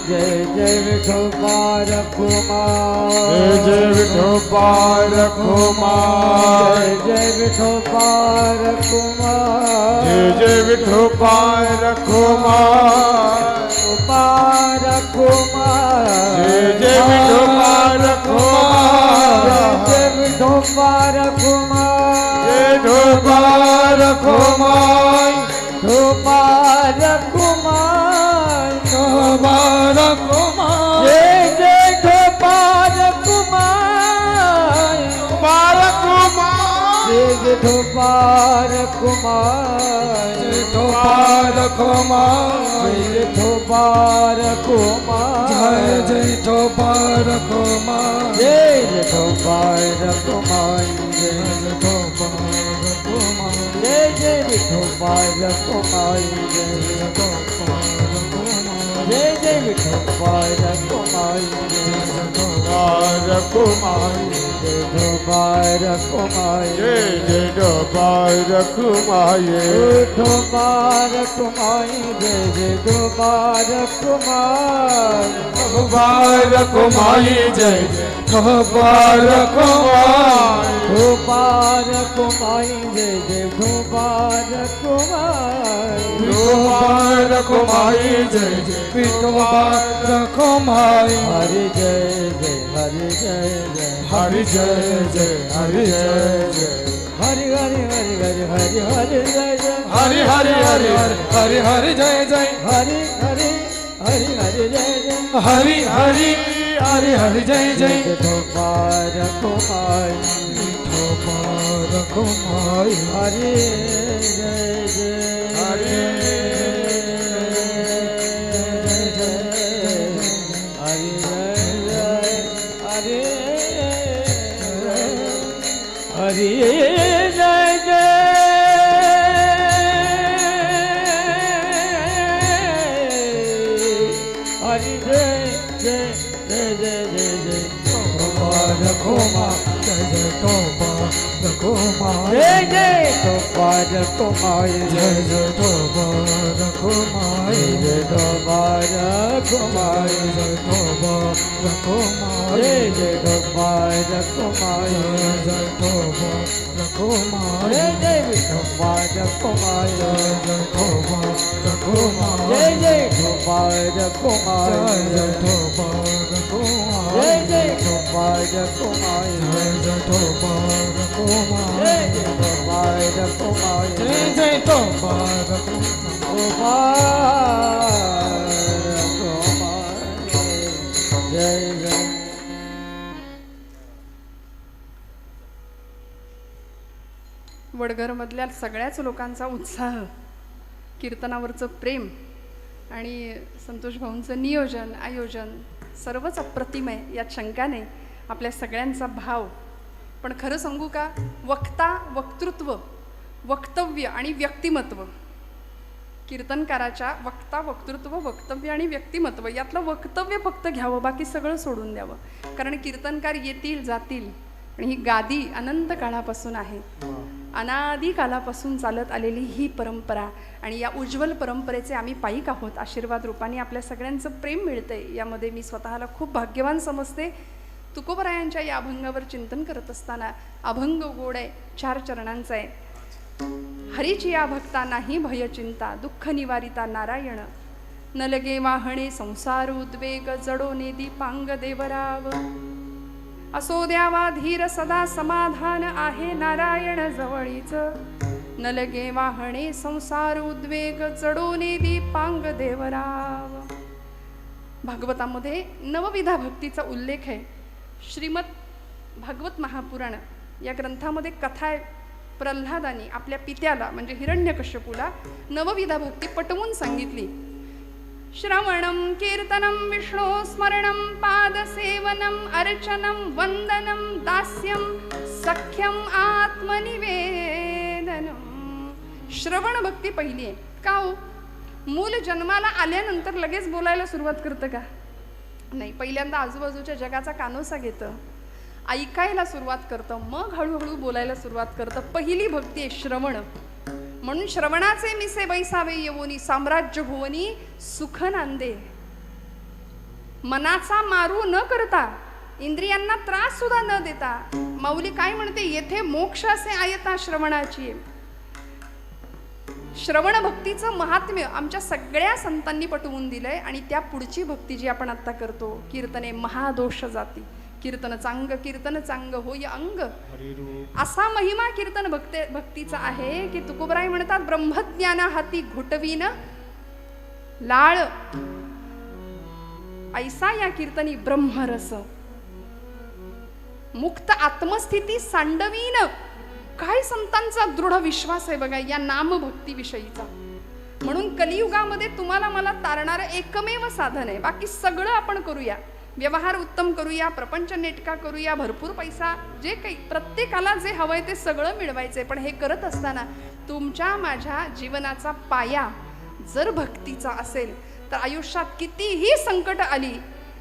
जय जय विठोबा रखुमाई
जय जय विठोबा रखुमाई
जय विठोबा रखुमाई
जय जय विठोबा रखुमाई जय जय विठोबा रखुमाई
जय विठोबा रखुमाई
जय विठोबा रखुमाई
विठोबा रखुमाई
विठोबा रखुमाई
जय जय विठोबा रखुमाई
रखुमाई
जय विठोबा रखुमाई
विठोबा रखुमाई
जय विठोबा रखुमाई
जय जय विठोबा रखुमाई
जय विठोबा रखुमाई जय
विठोबा रखुमाई
जय जय विठोबा रखुमाई जय जय जय विठोबा रखुमाई जय
रखुमाई
विठोबा रखुमाई
जय जय विठोबा रखुमाई
विठोबा रखुमाई जय जय विठोबा रखुमाई
विठोबा रखुमाई जय जय विठोबा रखुमाई
विठोबा रखुमाई जय जय विठोबा रखुमाई
विठोबा रखुमाई जय जय विठोबा रखुमाई
हरि जय जय हरि जय जय
हरि जय जय हरि जय जय
हरि हरि हरि हरि हरि हरि जय जय
हरि हरि हरि हरि हरि जय जय
हरि हरि हरि हरि जय जय
हरि हरि हरि हरि जय जय
विठोबा रखुमाई
विठोबा रखुमाई
हरि जय जय
हरि
हरि जय जय हरि हरि जय जय हरि जय जय जय जय जय जय
रखुमा जय जय विठोबा रखुमाई
जय जय विठोबा रखुमाई
जय जय विठोबा रखुमाई
जय विठोबा रखुमाई
जय विठोबा रखुमाई
जय जय विठोबा रखुमाई
जय विठोबा रखुमाई
जय जय विठोबा रखुमाई
जय जय विठोबा रखुमाई
जय जय विठोबा रखुमाई
जय जय विठोबा रखुमाई
जय जय विठोबा रखुमाई
जय जय विठोबा रखुमाई
जय जय विठोबा रखुमाई
जय जय विठोबा रखुमाई
विठोबा रखुमाई जय जय
वडघरमधल्या सगळ्याच लोकांचा उत्साह, कीर्तनावरचं प्रेम आणि संतोष भाऊंचं नियोजन आयोजन सर्वच अप्रतिम आहे, यात शंका नाही. आपल्या सगळ्यांचा भाव. पण खरं सांगू का, वक्ता वक्तृत्व वक्तव्य आणि व्यक्तिमत्व, कीर्तनकाराच्या वक्ता वक्तृत्व वक्तव्य आणि व्यक्तिमत्व यातलं वक्तव्य फक्त घ्यावं, बाकी सगळं सोडून द्यावं. कारण कीर्तनकार येतील जातील, आणि ही गादी अनंत काळापासून आहे, अनादी कालापासून चालत आलेली ही परंपरा, आणि या उज्ज्वल परंपरेचे आम्ही पायिक आहोत. आशीर्वाद रूपाने आपल्या सगळ्यांचं प्रेम मिळतंय, यामध्ये मी स्वतःला खूप भाग्यवान समजते. तुकोबरायांच्या या अभंगावर चिंतन करत असताना अभंग गोड आहे, 4 चरणांचा आहे. हरीची या भक्ता नाही भय चिंता, दुःख निवारिता नारायण, न लगे वाहणे संसार उद्वेग, जडो नेदी पांग देवराव. असो द्यावा धीर सदा समाधान, आहे नारायण जवळीच, न लगे वाहणे संसार उद्वेग, जडो नेदी पांग देवराव. भागवतामध्ये नवविधा भक्तीचा उल्लेख आहे. श्रीमद भागवत महापुराण या ग्रंथामध्ये कथा आहे. प्रल्हादानी आपल्या पित्याला म्हणजे हिरण्यकश्यपूला नवविधा भक्ती पटवून सांगितली. श्रवणं कीर्तनं विष्णो स्मरणं पादसेवनं अर्चनं वंदनं दास्यं सख्यं आत्मनिवेदनं. श्रवण भक्ती पहिली आहे. का हो, मूल जन्माला आल्यानंतर लगेच बोलायला सुरुवात करतं का? नाही, पहिल्यांदा आजूबाजूच्या जगाचा कानोसा घेतं, ऐकायला सुरुवात करतं, मग हळूहळू बोलायला सुरुवात करतं. पहिली भक्ती आहे श्रवण. म्हणून श्रवणाचे मिसे बैसावे येवोनी, साम्राज्य भुवनी सुख नांदे. मनाचा मारू न करता, इंद्रियांना त्रास सुद्धा न देता, माऊली काय म्हणते, येथे मोक्ष असे आयता श्रवणाची. श्रवण भक्तीचं महात्म्य आमच्या सगळ्या संतांनी पटवून दिलंय. आणि त्या पुढची भक्ती जी आपण आता करतो, कीर्तने महादोष जाती, कीर्तन चांग कीर्तन चांग होय अंग, असा महिमा कीर्तन भक्तीचा आहे की तुकोबराय म्हणतात, ब्रह्मज्ञाना हाती घुटवीन लाळ, ऐसा या कीर्तनी ब्रह्मरस, मुक्त आत्मस्थिती सांडवीन. काय संतांचा दृढ विश्वास आहे बघा या नामभक्ती विषयीचा. म्हणून कलियुगामध्ये तुम्हाला मला तारणारं एकमेव साधन आहे. बाकी सगळं आपण करूया, व्यवहार उत्तम करूया, प्रपंच नेटका करूया, भरपूर पैसा, जे काही प्रत्येकाला जे हवंय ते सगळं मिळवायचंय. पण हे करत असताना तुमच्या माझ्या जीवनाचा पाया जर भक्तीचा असेल तर आयुष्यात कितीही संकट आली,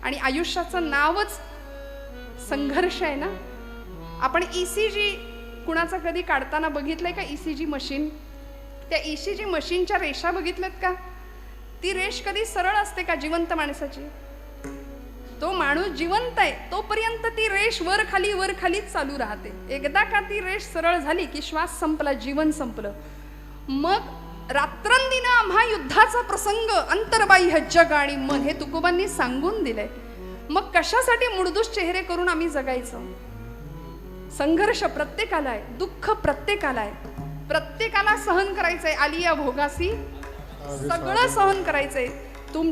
आणि आयुष्याचं नावच संघर्ष आहे ना. आपण ECG कुणाचा कधी काढताना बघितलंय का? ECG मशीन, त्या ECG मशीनच्या रेषा बघितल्यात का? ती रेष कधी सरळ असते का जिवंत माणसाची? तो माणूस जिवंत आहे तोपर्यंत ती रेष वर खालीच चालू राहते. एकदा का ती रेष सरळ झाली की श्वास संपला, जीवन संपलं. मग रात्रंदिन आम्हा युद्धाचा प्रसंग, अंतर्बाह्य जग आणि मन, हे तुकोबांनी सांगून दिलंय. मग कशासाठी मुडदूस चेहरे करून आम्ही जगायचं? संघर्ष प्रत्येकाला आहे, दुःख प्रत्येकाला आहे, प्रत्येकाला सहन करायचंय. आलिया भोगासी सगळं सहन करायचंय.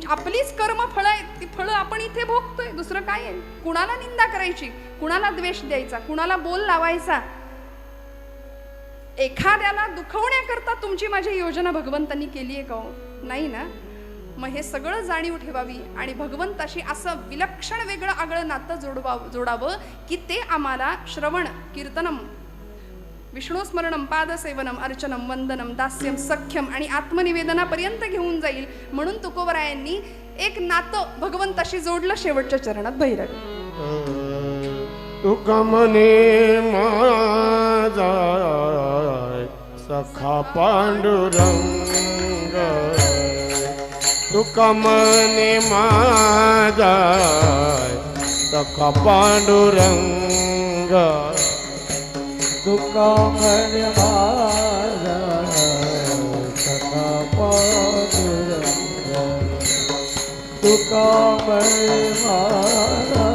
आपलीच कर्म फळं आहेत, ती फळं आपण इथे भोगतोय, दुसरं काय आहे? कुणाला निंदा करायची, कुणाला द्वेष द्यायचा, कुणाला बोल लावायचा? एखाद्याला दुखवण्याकरता तुमची माझी योजना भगवंतांनी केली आहे का? नाही ना. मग हे सगळं जाणीव ठेवावी आणि भगवंताशी असं विलक्षण वेगळं आगळं नातं जोडावं की ते आम्हाला श्रवण कीर्तनम, विष्णू स्मरणम, पादसेवनम, अर्चनम, वंदनम, दास्यम, सख्यम आणि आत्मनिवेदनापर्यंत घेऊन जाईल. म्हणून तुकोबरायांनी एक नातं भगवंताशी जोडलं शेवटच्या चरणात. भैरवी
तुकमने माझा सखा पांडुरंग, तुकमने माझा सखा पांडुरंग,
तुकमने माझा सखा पांडुरंग, तुकमने माझा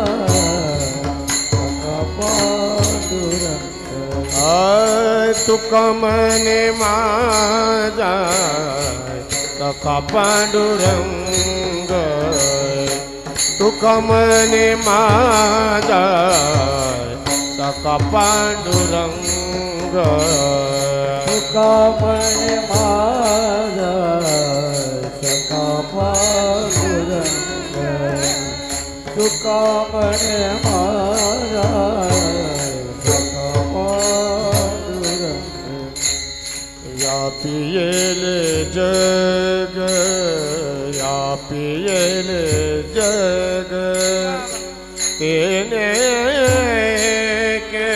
सखा पांडुरंग.
तुकमने माझा सखा पांडुरंग, तुकमने माझा सखा पांडुरंग,
तुकमने माझा सखा पांडुरंग, तुकमने माझा सखा पांडुरंग.
या पियेले जग, या पियेले जग, तेने के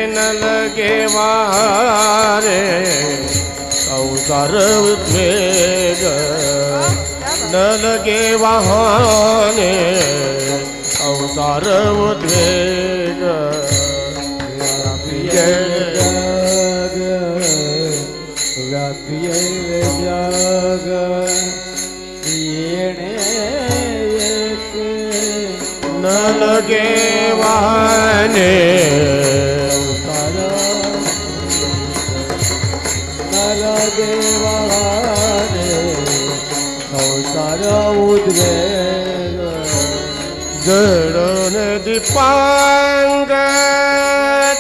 न लगे वारे, संसार उद्वेग न लगे वाहने, संसार उद्वेग.
व्यापिये जग येणे येते,
न लगे वाहने,
न लगे वाहने, संसार उद्वेग.
जडून दीपांग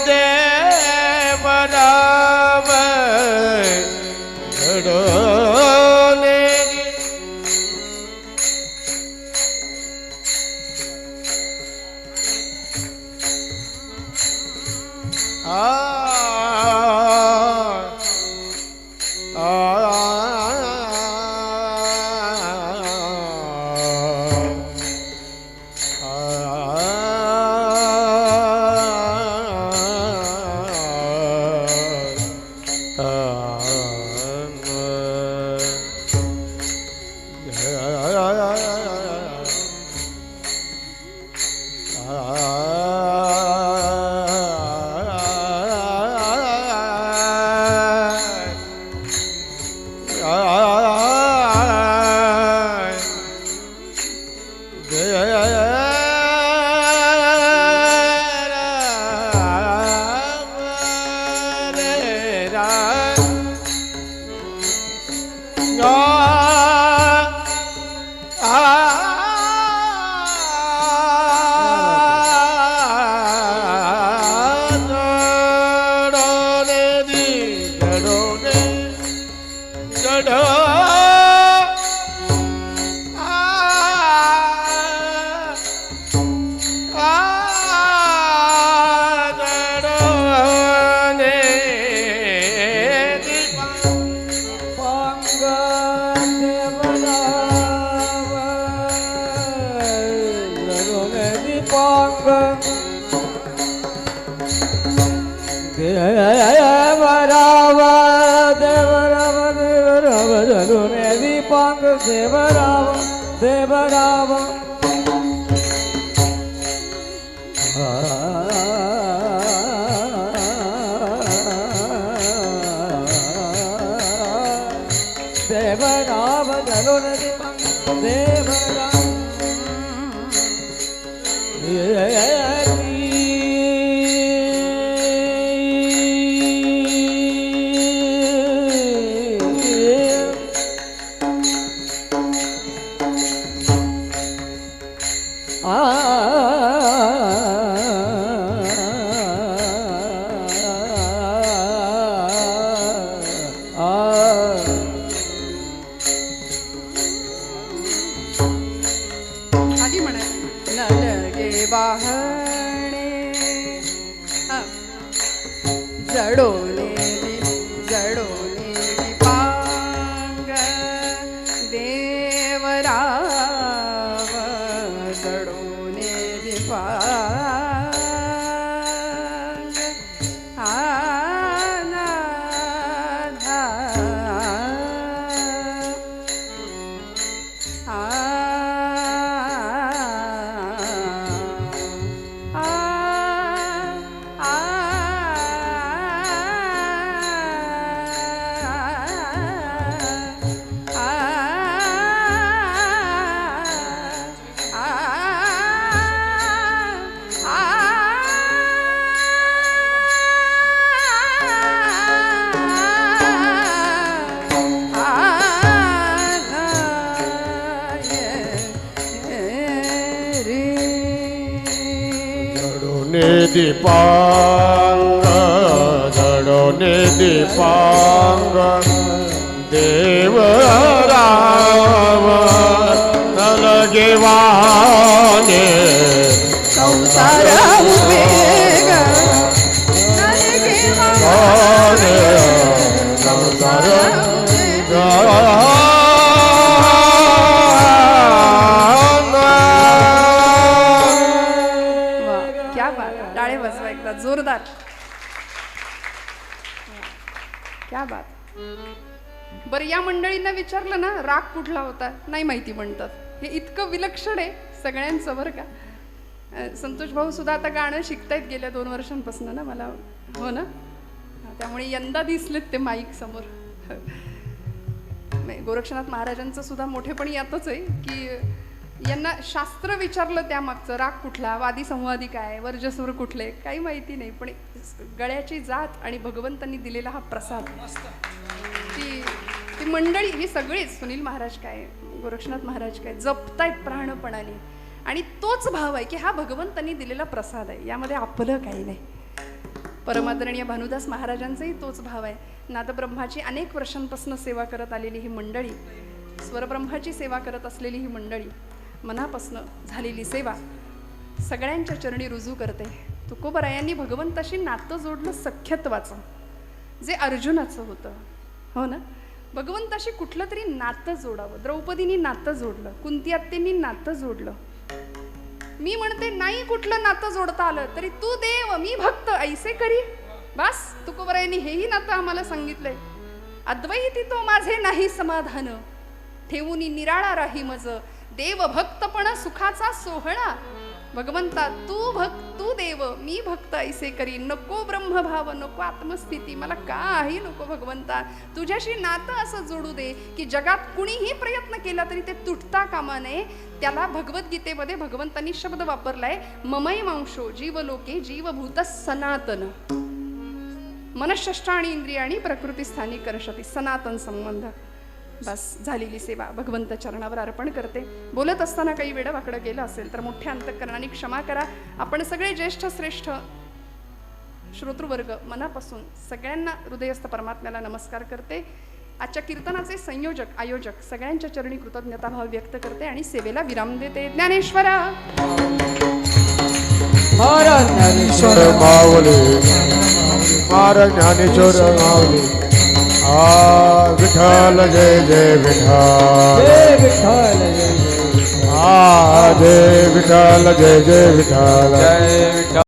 देवराव, जडून
देवराव देवराव देवराव धरुण देवराव
आधी म्हणायचं नलगे वाहणे जडोले जडोले दीपांग देवराव जडोले दीपांग आनाधा
दीपांग जडोने दीपांग देवराव नलगे वाहने
संसार उद्वेग नलगे
वाहने संसार
क्या बात, टाळे बसवा एकदा जोरदार. क्या बात. बरं, या मंडळींना विचारलं ना राग कुठला होता, नाही माहिती म्हणतात. हे इतकं विलक्षण आहे सगळ्यांचं बरं का. संतोष भाऊ सुद्धा आता गाणं शिकतायत गेल्या 2 वर्षांपासून ना मला, हो ना. त्यामुळे यंदा दिसलेत ते माईक समोर. गोरक्षनाथ महाराजांचं सुद्धा मोठेपण यातच आहे की यांना शास्त्र विचारलं त्यामागचं राग कुठला, वादी संवादी काय, वर्जस्वर कुठले, काही माहिती नाही. पण गळ्याची जात आणि भगवंतांनी दिलेला हा प्रसाद, ती मंडळी ही सगळीच, सुनील महाराज काय, गोरक्षनाथ महाराज काय, जपतायत प्राणपणाने. आणि तोच भाव आहे की हा भगवंतांनी दिलेला प्रसाद आहे, यामध्ये आपलं काही नाही. परमादरणीय भानुदास महाराजांचाही तोच भाव आहे. नादब्रह्माची अनेक वर्षांपासून सेवा करत आलेली ही मंडळी, स्वरब्रह्माची सेवा करत असलेली ही मंडळी, मनापासून झालेली सेवा सगळ्यांच्या चरणी रुजू करते. तुकोबरायांनी भगवंताशी नातं जोडलं सख्यत्वाचं, जे अर्जुनाचं होतं, हो ना. भगवंताशी कुठलं तरी नातं जोडावं. द्रौपदींनी नातं जोडलं, कुंती आत्यांनी नातं जोडलं. मी म्हणते नाही कुठलं नातं जोडता आलं तरी तू देव मी भक्त ऐसे करी. बस, तुकोबरायांनी हेही नातं आम्हाला सांगितलंय. अद्वैती तो माझे नाही समाधान, ठेवून निराळा राही मज, देव भक्तपण सुखाचा सोहळा. भगवंता तू देव मी भक्त ऐसे करी. नको ब्रह्मभाव, नको आत्मस्थिती, मला काही नको भगवंता. तुझ्याशी नातं असं जोडू दे की जगात कुणीही प्रयत्न केला तरी ते तुटता कामा नये. त्याला भगवद्गीतेमध्ये भगवंतांनी शब्द वापरलाय, ममई मांशो जीवलोके जीवभूत सनातन, मनःषष्ठाणी इंद्रियाणी प्रकृतीस्थानी करशती. सनातन संबंध. बस, झालेली सेवा भगवंत चरणावर अर्पण करते. बोलत असताना काही वेळ वाकडं गेलं असेल तर मोठ्या अंतःकरणाने क्षमा करा. आपण सगळे ज्येष्ठ श्रेष्ठ श्रोतृवर्ग मनापासून सगळ्यांना हृदयस्थ परमात्म्याला नमस्कार करते. आजच्या कीर्तनाचे संयोजक आयोजक सगळ्यांच्या चरणी कृतज्ञताभाव व्यक्त करते आणि सेवेला विराम देते. ज्ञानेश्वरा
महाराज ज्ञानेश्वर
माऊली महाराज ज्ञानेश्वर माऊली. विठ्ठल जय जय विठ्ठल.
जय विठ्ठल जय जय
जय विठ्ठल जय जय विठ्ठल.
जय विठ्ठल.